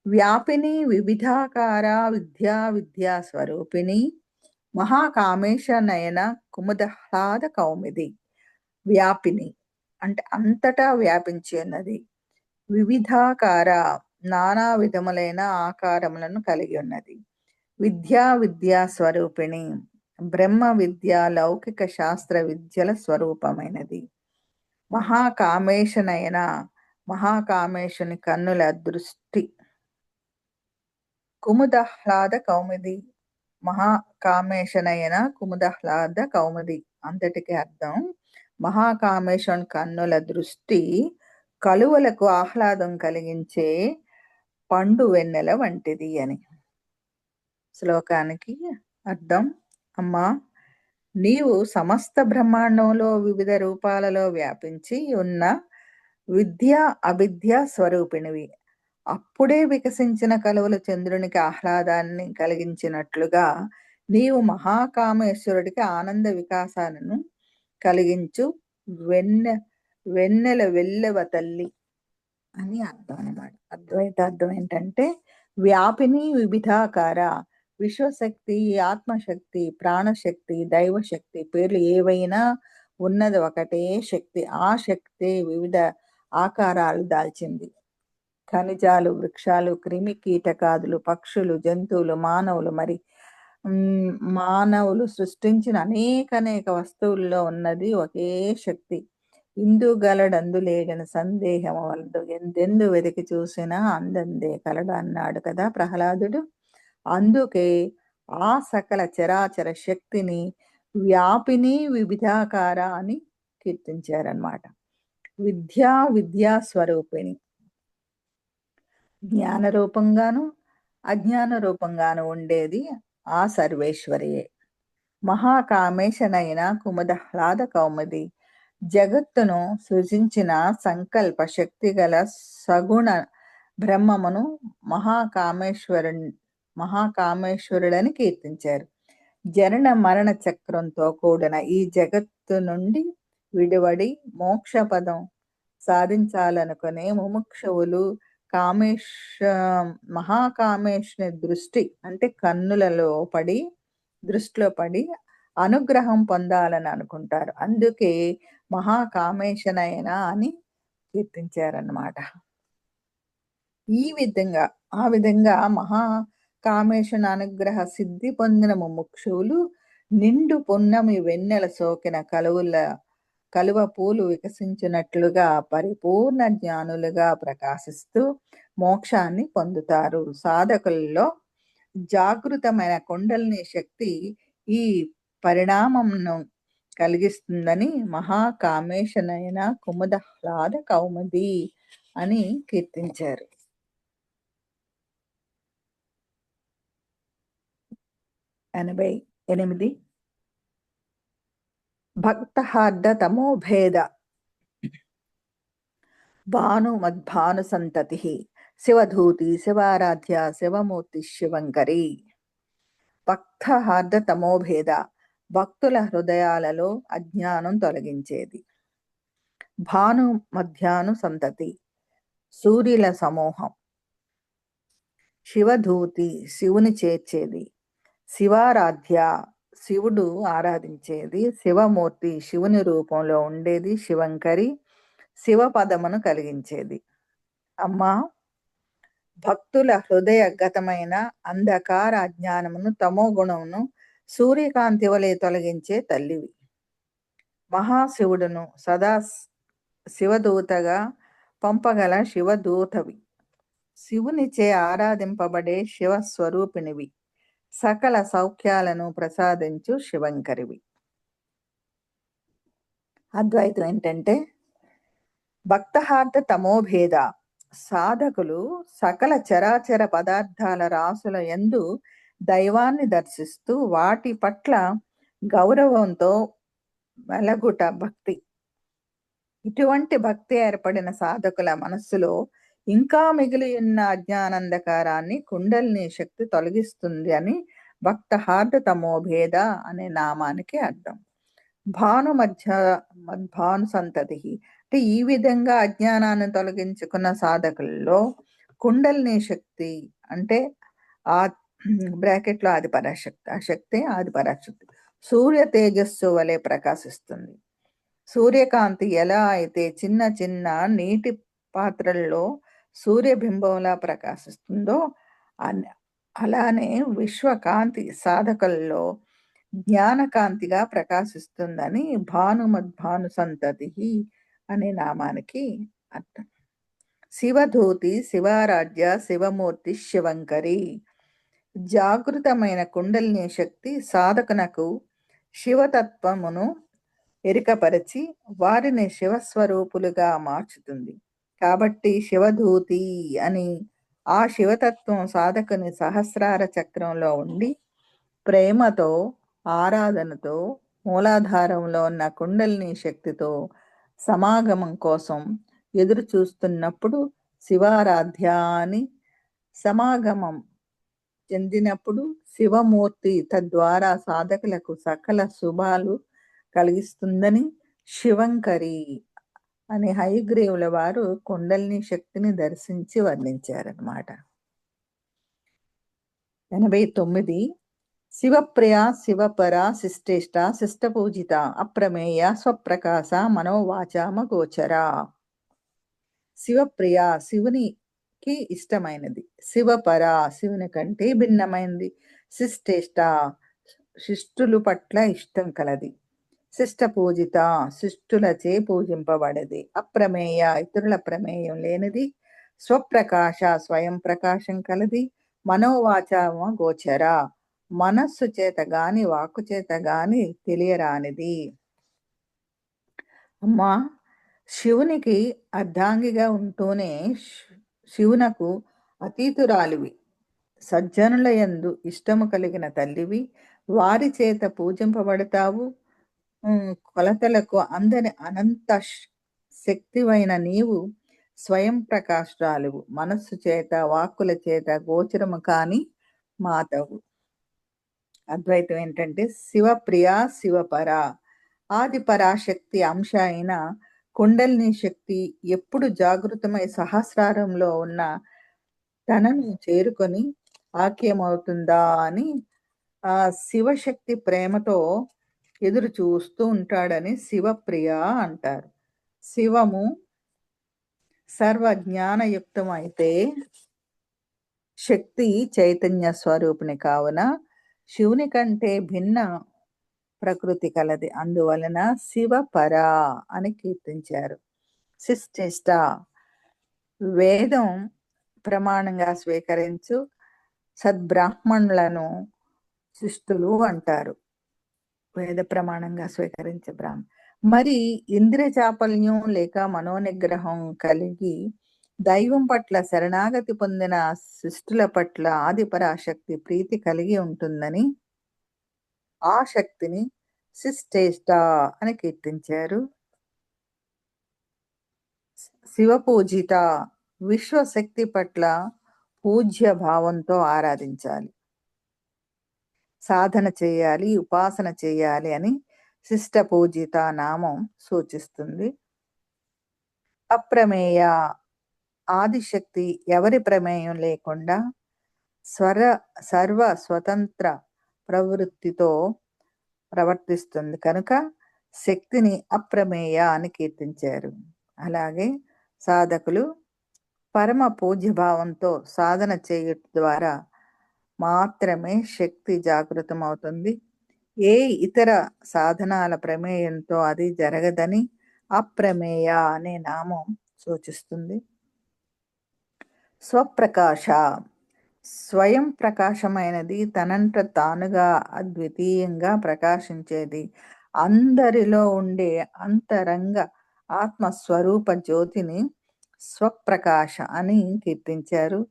వ్యాపిని వివిధాకార విద్యా స్వరూపిణి, మహాకామేశ నయన కుముదహ్లాద కౌమిది. వ్యాపిని అంటే అంతటా వ్యాపించి ఉన్నది. వివిధాకార, నానా విధములైన ఆకారములను కలిగి ఉన్నది. విద్యా స్వరూపిణి, బ్రహ్మ విద్య, లౌకిక శాస్త్ర విద్యల స్వరూపమైనది. మహాకామేశ నయన, మహాకామేశుని కన్నుల దృష్టి. కుముదహ్లాద కౌముది, మహాకామేశనయన కుముదహ్లాద కౌముది అంతటికి అర్థం మహాకామేశుని కన్నుల దృష్టి కలువలకు ఆహ్లాదం కలిగించే పండు వెన్నెల వంటిది అని. శ్లోకానికి అర్థం: అమ్మా, నీవు సమస్త బ్రహ్మాండంలో వివిధ రూపాలలో వ్యాపించి ఉన్న విద్య అవిద్య స్వరూపిణివి. అప్పుడే వికసించిన కలువలు చంద్రునికి ఆహ్లాదాన్ని కలిగించినట్లుగా నీవు మహాకామేశ్వరుడికి ఆనంద వికాసాలను కలిగించు వెన్నెల వెల్లెవ తల్లి అని అర్థం అన్నమాట. అద్వైతార్థం ఏంటంటే, వ్యాపిని వివిధాకార, విశ్వశక్తి, ఆత్మశక్తి, ప్రాణశక్తి, దైవశక్తి పేర్లు ఏవైనా ఉన్నది ఒకటే శక్తి. ఆ శక్తి వివిధ ఆకారాలు దాల్చింది. ఖనిజాలు, వృక్షాలు, క్రిమి కీటకాదులు, పక్షులు, జంతువులు, మానవులు సృష్టించిన అనేక వస్తువుల్లో ఉన్నది ఒకే శక్తి. ఇందు గలడందు లేడని సందేహము వలదు, ఎందెందు వెతికి చూసినా అందందే కలడు అన్నాడు కదా ప్రహ్లాదుడు. అందుకే ఆ సకల చరాచర శక్తిని వ్యాపిని వివిధాకార అని కీర్తించారన్నమాట. విద్యా స్వరూపిణి, జ్ఞాన రూపంగాను అజ్ఞాన రూపంగాను ఉండేది ఆ సర్వేశ్వరియే. మహాకామేశనైన కుముదహ్లాద కౌముది జగత్తును సృజించిన సంకల్ప శక్తిగల సగుణ బ్రహ్మమును మహాకామేశ్వరు మహాకామేశ్వరుడని కీర్తించారు. జనన మరణ చక్రంతో కూడిన ఈ జగత్తు నుండి విడివడి మోక్షపదం సాధించాలనుకునే ముముక్షువులు కామేశ మహాకామేశుని దృష్టి అంటే దృష్టిలో పడి అనుగ్రహం పొందాలని అనుకుంటారు. అందుకే మహాకామేశనైన అని కీర్తించారన్నమాట. ఆ విధంగా మహాకామేశుని అనుగ్రహ సిద్ధి పొందిన ముముక్షువులు నిండు పున్నమి వెన్నెల సోకిన కలువ పూలు వికసించినట్లుగా పరిపూర్ణ జ్ఞానులుగా ప్రకాశిస్తూ మోక్షాన్ని పొందుతారు. సాధకుల్లో జాగృతమైన కుండలిని శక్తి ఈ పరిణామంను కలిగిస్తుందని మహాకామేశనైన కుముదహ్లాద కౌముది అని కీర్తించారు. 88 భక్తహార్ద తమోభేద భాను సంతతి శివధూతి శివారాధ్య శివమూర్తి శివంకరి. భక్తహార్ద తమోభేద భక్తుల హృదయాలలో అజ్ఞానం తొలగించేది. భాను మధ్యాను సంతతి సూర్యుల సమూహం. శివధూతి శివుని చేర్చేది. శివారాధ్య శివుడు ఆరాధించేది. శివమూర్తి శివుని రూపంలో ఉండేది. శివంకరి శివపదమును కలిగించేది. అమ్మా, భక్తుల హృదయగతమైన అంధకార అజ్ఞానమును తమో గుణమును సూర్యకాంతి వలె తొలగించే తల్లివి. మహాశివుడును సదా శివదూతగా పంపగల శివదూతవి. శివునిచే ఆరాధింపబడే శివస్వరూపిణివి. సకల సౌఖ్యాలను ప్రసాదించు శివంకరివి. అద్వైతం ఏంటంటే భక్తహార్ద తమోభేద సాధకులు సకల చరాచర పదార్థాల రాసుల యందు దైవాన్ని దర్శిస్తూ వాటి పట్ల గౌరవంతో వెలగుట భక్తి. ఇటువంటి భక్తి ఏర్పడిన సాధకుల మనస్సులో ఇంకా మిగిలి ఉన్న అజ్ఞానంధకారాన్ని కుండలిని శక్తి తొలగిస్తుంది అని భక్తహార్ద తమోభేద అనే నామానికి అర్థం. భాను సంతతి అంటే ఈ విధంగా అజ్ఞానాన్ని తొలగించుకున్న సాధకుల్లో కుండలిని శక్తి అంటే బ్రాకెట్లో ఆదిపరాశక్తి, ఆ శక్తి ఆదిపరాశక్తి సూర్య తేజస్సు వలె ప్రకాశిస్తుంది. సూర్యకాంతి ఎలా అయితే చిన్న చిన్న నీటి పాత్రల్లో సూర్యబింబంలా ప్రకాశిస్తుందో అలానే విశ్వకాంతి సాధకుల్లో జ్ఞానకాంతిగా ప్రకాశిస్తుందని భాను సంతతి అనే నామానికి అర్థం. శివధూతి శివారాధ్య శివమూర్తి శివంకరి. జాగృతమైన కుండలిని శక్తి సాధకునకు శివతత్వమును ఎరికపరిచి వారిని శివస్వరూపులుగా మార్చుతుంది. కాబట్టి శివధూతి అని ఆ శివతత్వం సాధకుని సహస్రార చక్రంలో ఉండి ప్రేమతో ఆరాధనతో మూలాధారంలో ఉన్న కుండలిని శక్తితో సమాగమం కోసం ఎదురు చూస్తున్నప్పుడు శివారాధ్య అని, సమాగమం చెందినప్పుడు శివమూర్తి తద్వారా సాధకులకు సకల శుభాలు కలిగిస్తుందని శివంకరి అని హయగ్రీవుల వారు కుండలిని శక్తిని దర్శించి వర్ణించారన్నమాట. 89 శివప్రియ శివపర శిష్టేష్ట శిష్టపూజిత అప్రమేయ స్వప్రకాశ మనోవాచామ గోచర. శివప్రియ శివునికి ఇష్టమైనది. శివపర శివుని కంటే భిన్నమైనది. శిష్టేష్ట శిష్టులు పట్ల ఇష్టం కలది. శిష్ట పూజిత శిష్టులచే పూజింపబడేది. అప్రమేయ ఇతరుల ప్రమేయం లేనిది. స్వప్రకాశ స్వయం ప్రకాశం కలది. మనోవాచామ గోచర మనస్సు చేత గాని వాక్కు చేత గాని తెలియరానిది. అమ్మా, శివునికి అర్ధాంగిగా ఉంటూనే శివునకు అతీతురాలివి. సజ్జనుల యందు ఇష్టము కలిగిన తల్లివి. వారి చేత పూజింపబడతావు. కొలతలకు అందని అనంత శక్తివైన నీవు స్వయం ప్రకాశరాలువు. మనస్సు చేత, వాక్కుల చేత గోచరము కాని మాతవు. అద్వైతం ఏంటంటే శివప్రియ, శివపర. ఆది పరాశక్తి అంశ అయిన కుండలిని శక్తి ఎప్పుడు జాగృతమై సహస్రారంలో ఉన్న తనను చేరుకొని ఆఖ్యమవుతుందా అని ఆ శివశక్తి ప్రేమతో ఎదురు చూస్తూ ఉంటాడని శివప్రియ అంటారు. శివము సర్వజ్ఞానయుక్తమైతే శక్తి చైతన్య స్వరూపిణి కావున శివుని కంటే భిన్న ప్రకృతి కలది. అందువలన శివపర అని కీర్తించారు. శిష్టిష్ట వేదం ప్రమాణంగా స్వీకరించు సద్బ్రాహ్మణులను శిష్టులు అంటారు. వేద ప్రమాణంగా స్వీకరించే బ్రాహ్మణ. మరి ఇంద్రియ చాపల్యం లేక మనోనిగ్రహం కలిగి దైవం పట్ల శరణాగతి పొందిన శిష్టుల పట్ల ఆదిపరాశక్తి ప్రీతి కలిగి ఉంటుందని ఆ శక్తిని శిష్టేష్ట అని కీర్తించారు. శివపూజిత విశ్వశక్తి పట్ల పూజ్య భావంతో ఆరాధించాలి, సాధన చేయాలి, ఉపాసన చేయాలి అని శిష్ట పూజిత నామం సూచిస్తుంది. అప్రమేయ ఆదిశక్తి ఎవరి ప్రమేయం లేకుండా సర్వ స్వతంత్ర ప్రవృత్తితో ప్రవర్తిస్తుంది కనుక శక్తిని అప్రమేయ అని కీర్తించారు. అలాగే సాధకులు పరమ పూజ్యభావంతో సాధన చేయటం ద్వారా మాత్రమే శక్తి జాగృతం అవుతుంది. ఏ ఇతర సాధనాల ప్రమేయంతో అది జరగదని అప్రమేయ అనే నామం సూచిస్తుంది. స్వప్రకాశ స్వయం ప్రకాశమైనది, తనంత తానుగా అద్వితీయంగా ప్రకాశించేది, అందరిలో ఉండే అంతరంగ ఆత్మస్వరూప జ్యోతిని స్వప్రకాశ అని కీర్తించారు.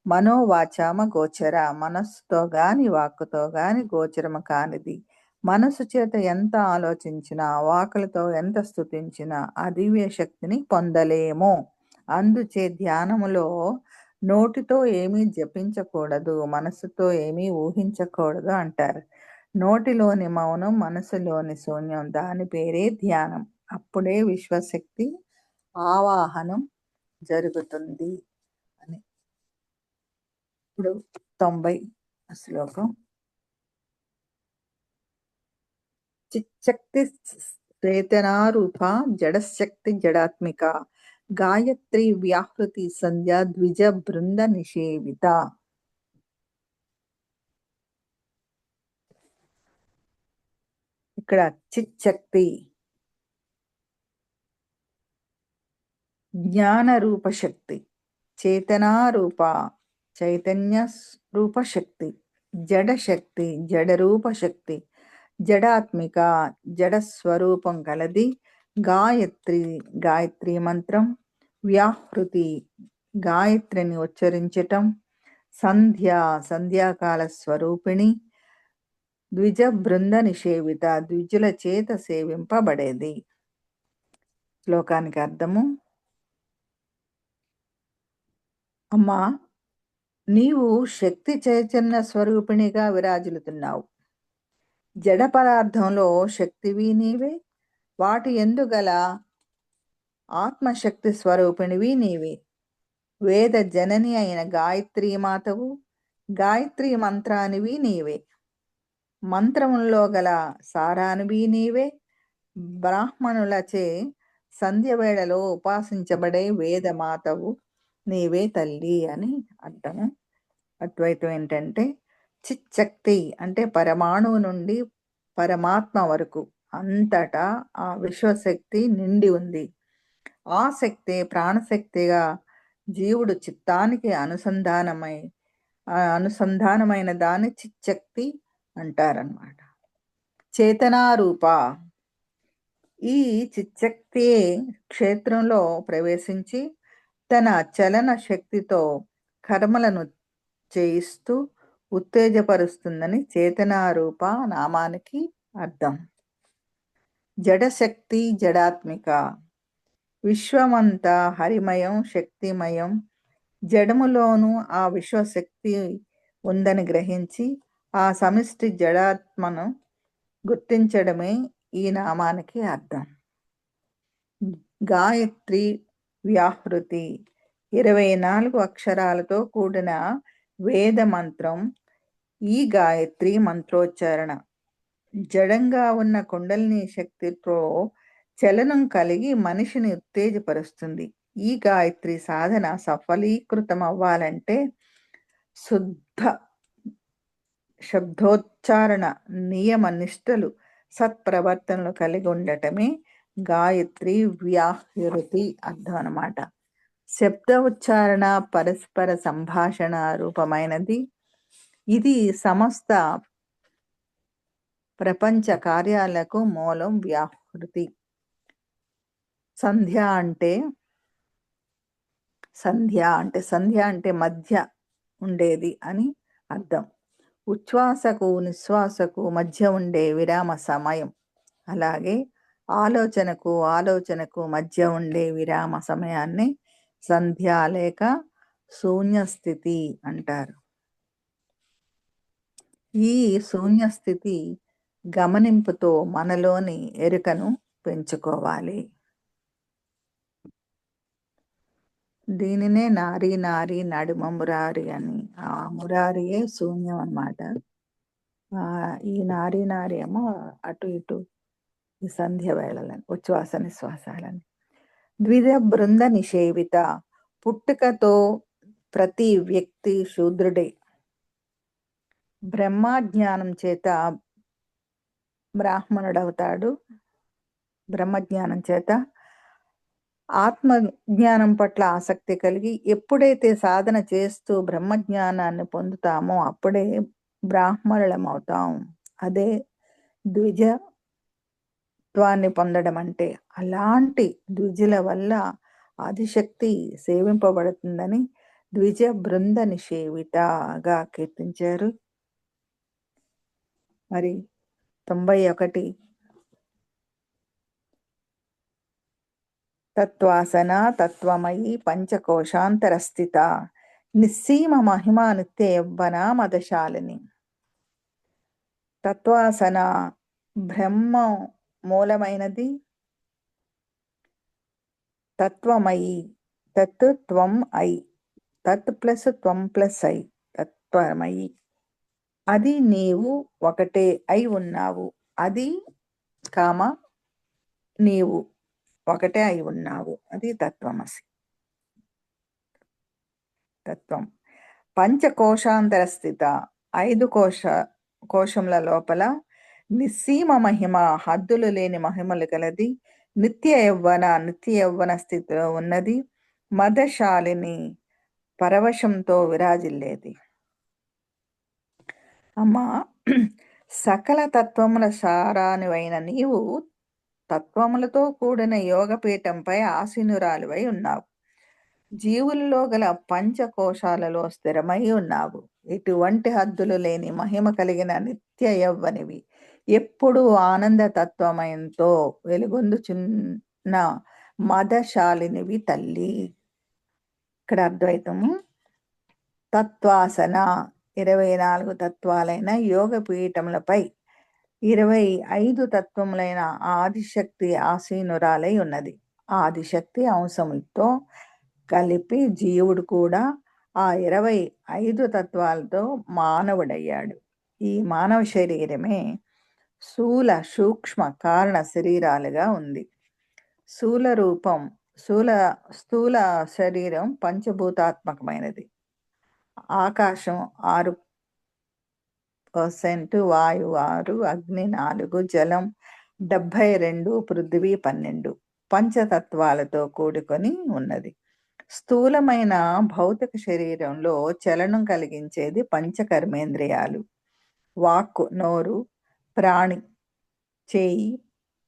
మనోవాచామ గోచర మనస్సుతో గాని వాక్కుతో గాని గోచరము కానిది. మనసు చేత ఎంత ఆలోచించినా, వాకులతో ఎంత స్తుతించినా ఆ దివ్య శక్తిని పొందలేమో. అందుచే ధ్యానములో నోటితో ఏమీ జపించకూడదు, మనసుతో ఏమీ ఊహించకూడదు అంటారు. నోటిలోని మౌనం, మనసులోని శూన్యం, దాని పేరే ధ్యానం. అప్పుడే విశ్వశక్తి ఆవాహనం జరుగుతుంది అని. ఇప్పుడు 90 శ్లోకం. చిచ్చక్తి చేతనారూప జడశక్తి జడాత్మిక గాయత్రి వ్యాహృతి సంధ్య ద్విజ బృంద నిషేవిత. ఇక్కడ చిచ్చక్తి జ్ఞాన రూప శక్తి, చేతనారూప చైతన్య రూప శక్తి, జడ శక్తి జడరూప శక్తి, జడాత్మిక జడస్వరూపం కలది, గాయత్రి గాయత్రి మంత్రం, వ్యాహృతి గాయత్రిని ఉచ్చరించటం, సంధ్య సంధ్యాకాల స్వరూపిణి, ద్విజ బృంద నిషేవిత ద్విజుల చేత సేవింపబడేది. శ్లోకానికి అర్థము. అమ్మా, నీవు శక్తి చైతన్య స్వరూపిణిగా విరాజిల్లుతున్నావు. జడ పదార్థంలో శక్తివి నీవే, వాటి యందు గల ఆత్మశక్తి స్వరూపిణివి నీవే. వేద జనని అయిన గాయత్రీ మాతవు, గాయత్రీ మంత్రానివి నీవే. మంత్రములలో గల సారానివి నీవే. బ్రాహ్మణులచే సంధ్య వేళలో ఉపాసించబడే వేదమాతవు నీవే తల్లి అని అర్థము. అద్వైతం ఏంటంటే చిచ్చక్తి అంటే పరమాణువు నుండి పరమాత్మ వరకు అంతటా ఆ విశ్వశక్తి నిండి ఉంది. ఆ శక్తి ప్రాణశక్తిగా జీవుడు చిత్తానికి అనుసంధానమైన దాన్ని చిచ్చక్తి అంటారన్నమాట. చేతనారూప ఈ చిచ్చక్తి క్షేత్రంలో ప్రవేశించి తన చలన శక్తితో కర్మలను చేయిస్తూ ఉత్తేజపరుస్తుందని చేతనారూప నామానికి అర్థం. జడశక్తి జడాత్మిక. విశ్వమంతా హరిమయం శక్తిమయం. జడములోనూ ఆ విశ్వశక్తి ఉందని గ్రహించి ఆ సమిష్టి జడాత్మను గుర్తించడమే ఈ నామానికి అర్థం. గాయత్రి వ్యాహృతి. 24 అక్షరాలతో కూడిన వేద మంత్రం ఈ గాయత్రి మంత్రోచ్చారణ. జడంగా ఉన్న కుండలిని శక్తితో చలనం కలిగి మనిషిని ఉత్తేజపరుస్తుంది. ఈ గాయత్రి సాధన సఫలీకృతం అవ్వాలంటే శుద్ధ శబ్దోచ్చారణ, నియమ నిష్టలు, సత్ప్రవర్తనలు కలిగి ఉండటమే గాయత్రి వ్యాహృతి అర్థం అన్నమాట. శబ్ద ఉచ్చారణ పరస్పర సంభాషణ రూపమైనది. ఇది సమస్త ప్రపంచ కార్యాలకు మూలం వ్యాహృతి. సంధ్య అంటే మధ్య ఉండేది అని అర్థం. ఉచ్ఛ్వాసకు నిశ్వాసకు మధ్య ఉండే విరామ సమయం. అలాగే ఆలోచనకు మధ్య ఉండే విరామ సమయాన్ని సంధ్య లేక శూన్యస్థితి అంటారు. ఈ శూన్యస్థితి గమనింపుతో మనలోని ఎరుకను పెంచుకోవాలి. దీనినే నారీ నారీ నడుమ మురారి అని. ఆ మురారియే శూన్యం అన్నమాట. ఈ నారీ నారీ ఏమో అటు ఇటు ఈ సంధ్య వేళలని, ఉచ్ఛ్వాస నిశ్వాసాలని. ద్విజ బృంద నిషేవిత. పుట్టుకతో ప్రతి వ్యక్తి శూద్రుడే. బ్రహ్మజ్ఞానం చేత బ్రాహ్మణుడవుతాడు. బ్రహ్మజ్ఞానం చేత ఆత్మజ్ఞానం పట్ల ఆసక్తి కలిగి ఎప్పుడైతే సాధన చేస్తూ బ్రహ్మజ్ఞానాన్ని పొందుతామో అప్పుడే బ్రాహ్మణులమవుతాం. అదే ద్విజత్వాన్ని పొందడం అంటే. అలాంటి ద్విజుల వల్ల ఆదిశక్తి సేవింపబడుతుందని ద్విజ బృంద నిషేవితగా కీర్తించారు. మరి 91 తత్వాసన తత్వమయి పంచకోశాంతరస్థిత. నిస్సీమ మహిమా నిత్య యవ్వన మదశాలిని. తత్వాసన బ్రహ్మ మూలమైనది. తత్వమయి, తత్ త్వం ఐ, తత్ ప్లస్ త్వం ప్లస్ ఐ, తత్వమయి. అది నీవు ఒకటే అయి ఉన్నావు. అది కామ నీవు ఒకటే అయి ఉన్నావు. అది తత్వమసి. తత్వం. పంచకోశాంతర స్థిత. 5 కోశముల లోపల నిస్సీమ మహిమ, హద్దులు లేని మహిమలు కలది. నిత్య యవ్వన స్థితిలో ఉన్నది. మదశాలిని, పరవశంతో విరాజిల్లేది. అమ్మా, సకల తత్వముల సారానివైన నీవు తత్వములతో కూడిన యోగపీఠంపై ఆసీనురాలివై ఉన్నావు. జీవుల్లో గల పంచకోశాలలో స్థిరమై ఉన్నావు. ఎటువంటి హద్దులు లేని మహిమ కలిగిన నిత్య యవ్వనివి. ఎప్పుడు ఆనంద తత్వమయంతో వెలుగొందుచున్న మదశాలినివి తల్లి. ఇక్కడ అద్వైతము. తత్వాసన 24 తత్వాలైన యోగ పీఠములపై 25 తత్వములైన ఆదిశక్తి ఆసీనురాలై ఉన్నది. ఆదిశక్తి అంశములతో కలిపి జీవుడు కూడా ఆ 25 తత్వాలతో మానవుడయ్యాడు. ఈ మానవ శరీరమే స్థూల సూక్ష్మ కారణ శరీరాలుగా ఉంది. స్థూల శరీరం పంచభూతాత్మకమైనది. ఆకాశం 6%, వాయువు 6%, అగ్ని 4%, జలం 72%, పృథివీ 12 పంచతత్వాలతో కూడుకొని ఉన్నది. స్థూలమైన భౌతిక శరీరంలో చలనం కలిగించేది పంచకర్మేంద్రియాలు. వాక్కు నోరు, ప్రాణి చేయి,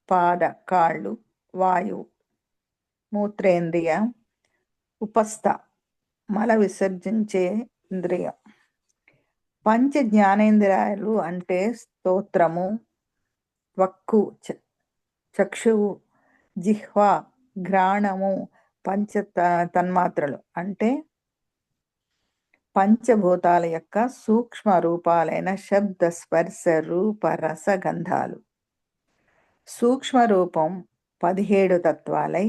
పాద కాళ్ళు, వాయువు మూత్రేంద్రియ, ఉపస్థ మల విసర్జించే ఇంద్రియం, పంచ జ్ఞానేంద్రియాలు అంటే స్తోత్రము, త్వక్కు, చక్షువు, జిహ్వ, ఘ్రాణము, పంచ తన్మాత్రలు అంటే పంచభూతాల యొక్క సూక్ష్మ రూపాలైన శబ్ద, స్పర్శ, రూప, రస, గంధాలు. సూక్ష్మ రూపం 17 తత్వాలై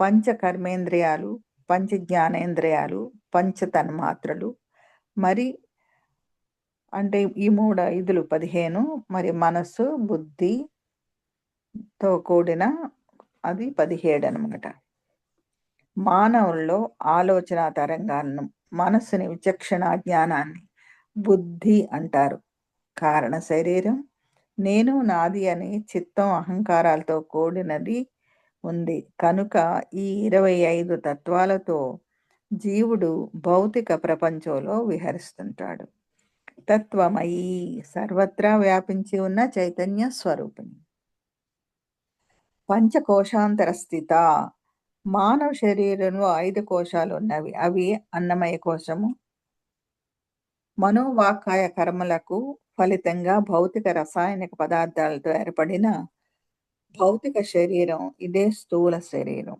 పంచ కర్మేంద్రియాలు, పంచ జ్ఞానేంద్రియాలు, పంచ తన్మాత్రలు, మరి అంటే ఈ 3 ఐదులు 15, మరి మనస్సు, బుద్ధితో కూడిన అది 17 అనమాట. మానవుల్లో ఆలోచన తరంగాలను, మనస్సుని విచక్షణ జ్ఞానాన్ని బుద్ధి అంటారు. కారణ శరీరం నేను, నాది అని చిత్తం, అహంకారాలతో కూడినది ఉంది కనుక ఈ 25 తత్వాలతో జీవుడు భౌతిక ప్రపంచంలో విహరిస్తుంటాడు. తత్వమయీ సర్వత్రా వ్యాపించి ఉన్న చైతన్య స్వరూపిణి. పంచకోశాంతర స్థిత మానవ శరీరంలో 5 కోశాలు ఉన్నవి. అవి అన్నమయ కోశము, మనోవాకాయ కర్మలకు ఫలితంగా భౌతిక రసాయనిక పదార్థాలతో ఏర్పడిన భౌతిక శరీరం, ఇదే స్థూల శరీరం.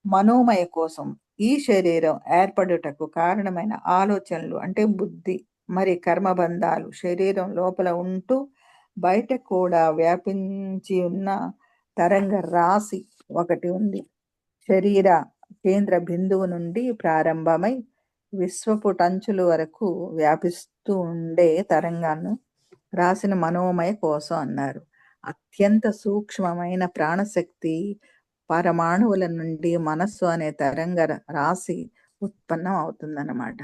మనోమయ కోశం ఈ శరీరం ఏర్పడుటకు కారణమైన ఆలోచనలు అంటే బుద్ధి, మరి కర్మబంధాలు శరీరం లోపల ఉంటూ బయట కూడా వ్యాపించి ఉన్న తరంగ రాశి ఒకటి ఉంది. శరీర కేంద్ర బిందువు నుండి ప్రారంభమై విశ్వపుటంచుల వరకు వ్యాపిస్తూ ఉండే తరంగాన్ని రాసిన మనోమయ కోశం అన్నారు. అత్యంత సూక్ష్మమైన ప్రాణశక్తి పరమాణువుల నుండి మనస్సు అనే తరంగ రాశి ఉత్పన్నం అవుతుందన్నమాట.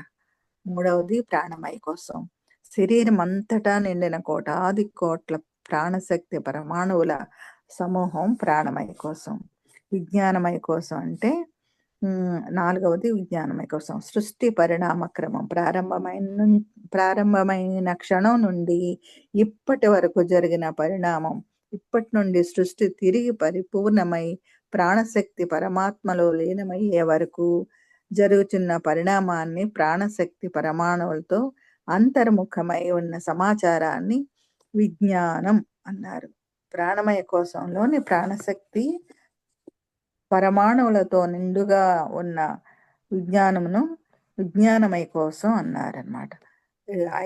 మూడవది ప్రాణమయ కోశం. శరీరం అంతటా నిండిన కోటాది కోట్ల ప్రాణశక్తి పరమాణువుల సమూహం ప్రాణమయ కోశం. విజ్ఞానమయ కోశం అంటే నాలుగవది విజ్ఞానమయ కోశం. సృష్టి పరిణామ క్రమం ప్రారంభమైన క్షణం నుండి ఇప్పటి వరకు జరిగిన పరిణామం, ఇప్పటి నుండి సృష్టి తిరిగి పరిపూర్ణమై ప్రాణశక్తి పరమాత్మలో లీనమయ్యే వరకు జరుగుతున్న పరిణామాన్ని ప్రాణశక్తి పరమాణువులతో అంతర్ముఖమై ఉన్న సమాచారాన్ని విజ్ఞానం అన్నారు. ప్రాణమయ కోశంలోని ప్రాణశక్తి పరమాణువులతో నిండుగా ఉన్న విజ్ఞానమును విజ్ఞానమయ కోశం అన్నారన్నమాట.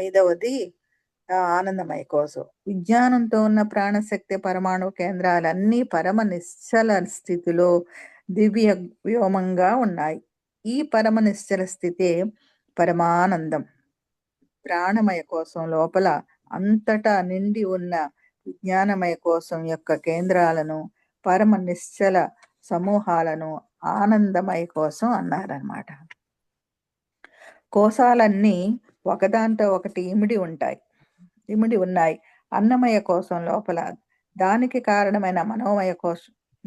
ఐదవది ఆనందమయ కోశం. విజ్ఞానంతో ఉన్న ప్రాణశక్తి పరమాణు కేంద్రాలన్నీ పరమ నిశ్చల స్థితిలో దివ్య వ్యోమంగా ఉన్నాయి. ఈ పరమ నిశ్చల స్థితే పరమానందం. ప్రాణమయ కోశం లోపల అంతటా నిండి ఉన్న విజ్ఞానమయ కోశం యొక్క కేంద్రాలను, పరమ నిశ్చల సమూహాలను ఆనందమయ కోశం అన్నారన్నమాట. కోశాలన్నీ ఒకదాంతో ఒకటి ఇమిడి ఉన్నాయి. అన్నమయ కోశం లోపల దానికి కారణమైన మనోమయ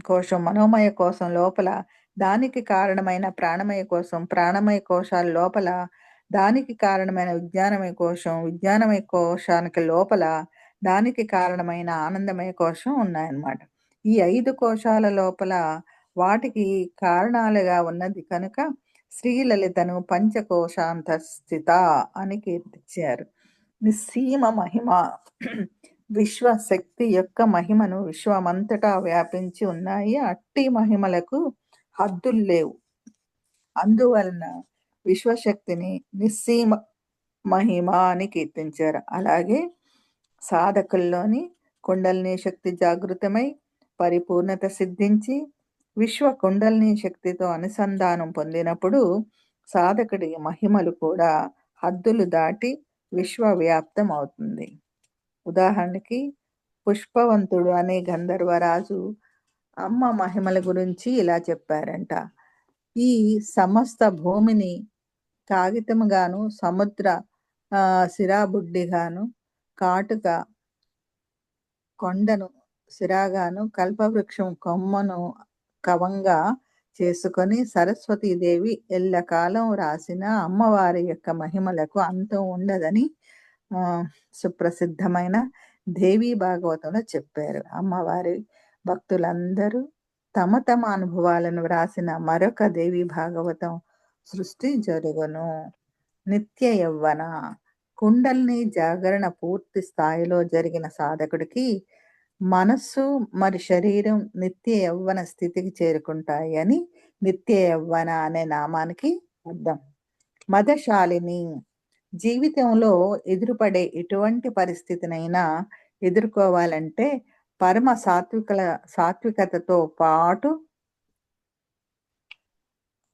కోశం, మనోమయ కోశం లోపల దానికి కారణమైన ప్రాణమయ కోశం, ప్రాణమయ కోశాల లోపల దానికి కారణమైన విజ్ఞానమయ కోశం, విజ్ఞానమయ కోశానికి లోపల దానికి కారణమైన ఆనందమయ కోశం ఉన్నాయన్నమాట. ఈ 5 కోశాల లోపల వాటికి కారణాలుగా ఉన్నది కనుక శ్రీలలితను పంచకోశాంత స్థిత అని కీర్తించారు. నిస్సీమ మహిమ విశ్వశక్తి యొక్క మహిమను విశ్వమంతటా వ్యాపించి ఉన్నాయి. అట్టి మహిమలకు హద్దులు లేవు. అందువలన విశ్వశక్తిని నిస్సీమ మహిమ అని కీర్తించారు. అలాగే సాధకుల్లోని కుండలిని శక్తి జాగృతమై పరిపూర్ణత సిద్ధించి విశ్వ కుండలిని శక్తితో అనుసంధానం పొందినప్పుడు సాధకుడి మహిమలు కూడా హద్దులు దాటి విశ్వవ్యాప్తం అవుతుంది. ఉదాహరణకి పుష్పవంతుడు అనే గంధర్వరాజు అమ్మ మహిమల గురించి ఇలా చెప్పారంట. ఈ సమస్త భూమిని కాగితముగాను, సముద్ర సిరాబుడ్డిగాను, కాటుక కొండను సిరాగాను, కల్పవృక్షం కొమ్మను కవంగా చేసుకొని సరస్వతీదేవి ఎల్లకాలం రాసిన అమ్మవారి యొక్క మహిమలకు అంతం ఉండదని సుప్రసిద్ధమైన దేవీ భాగవతంలో చెప్పారు. అమ్మవారి భక్తులందరూ తమ తమ అనుభవాలను వ్రాసిన మరొక దేవీ భాగవతం సృష్టి జరుగును. నిత్య యవ్వన కుండల్ని జాగరణ పూర్తి స్థాయిలో జరిగిన సాధకుడికి మనస్సు మరి శరీరం నిత్య యవ్వన స్థితికి చేరుకుంటాయి అని నిత్య యవ్వన అనే నామానికి అర్థం. మదశాలిని జీవితంలో ఎదురుపడే ఎటువంటి పరిస్థితినైనా ఎదుర్కోవాలంటే పరమ సాత్వికతతో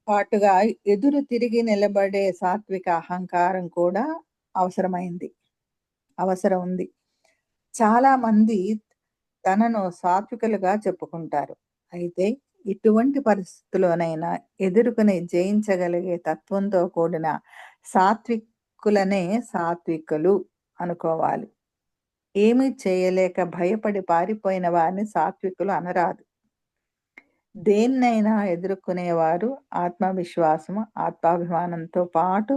పాటుగా ఎదురు తిరిగి నిలబడే సాత్విక అహంకారం కూడా అవసరమైంది. అవసరం ఉంది. చాలామంది తనను సాత్వికులుగా చెప్పుకుంటారు. అయితే ఇటువంటి పరిస్థితుల్లోనైనా ఎదుర్కొని జయించగలిగే తత్వంతో కూడిన సాత్వికులనే సాత్వికులు అనుకోవాలి. ఏమీ చేయలేక భయపడి పారిపోయిన వారిని సాత్వికులు అనరాదు. దేన్నైనా ఎదుర్కొనేవారు ఆత్మవిశ్వాసము, ఆత్మాభిమానంతో పాటు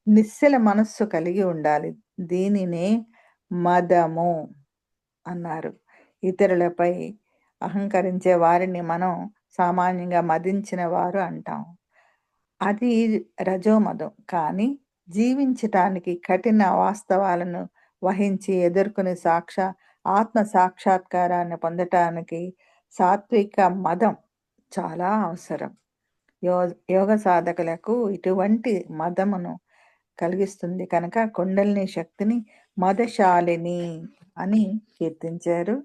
నిశ్చల మనస్సు కలిగి ఉండాలి. దీనినే మదము అన్నారు. ఇతరులపై అహంకరించే వారిని మనం సామాన్యంగా మదించిన వారు అంటాం. అది రజోమదం. కానీ జీవించటానికి కఠిన వాస్తవాలను వహించి ఎదుర్కొని ఆత్మ సాక్షాత్కారాన్ని పొందటానికి సాత్విక మదం చాలా అవసరం. యో యోగ సాధకులకు ఇటువంటి మదమును కలిగిస్తుంది కనుక కుండలిని శక్తిని మదశాలిని అని కీర్తించారు.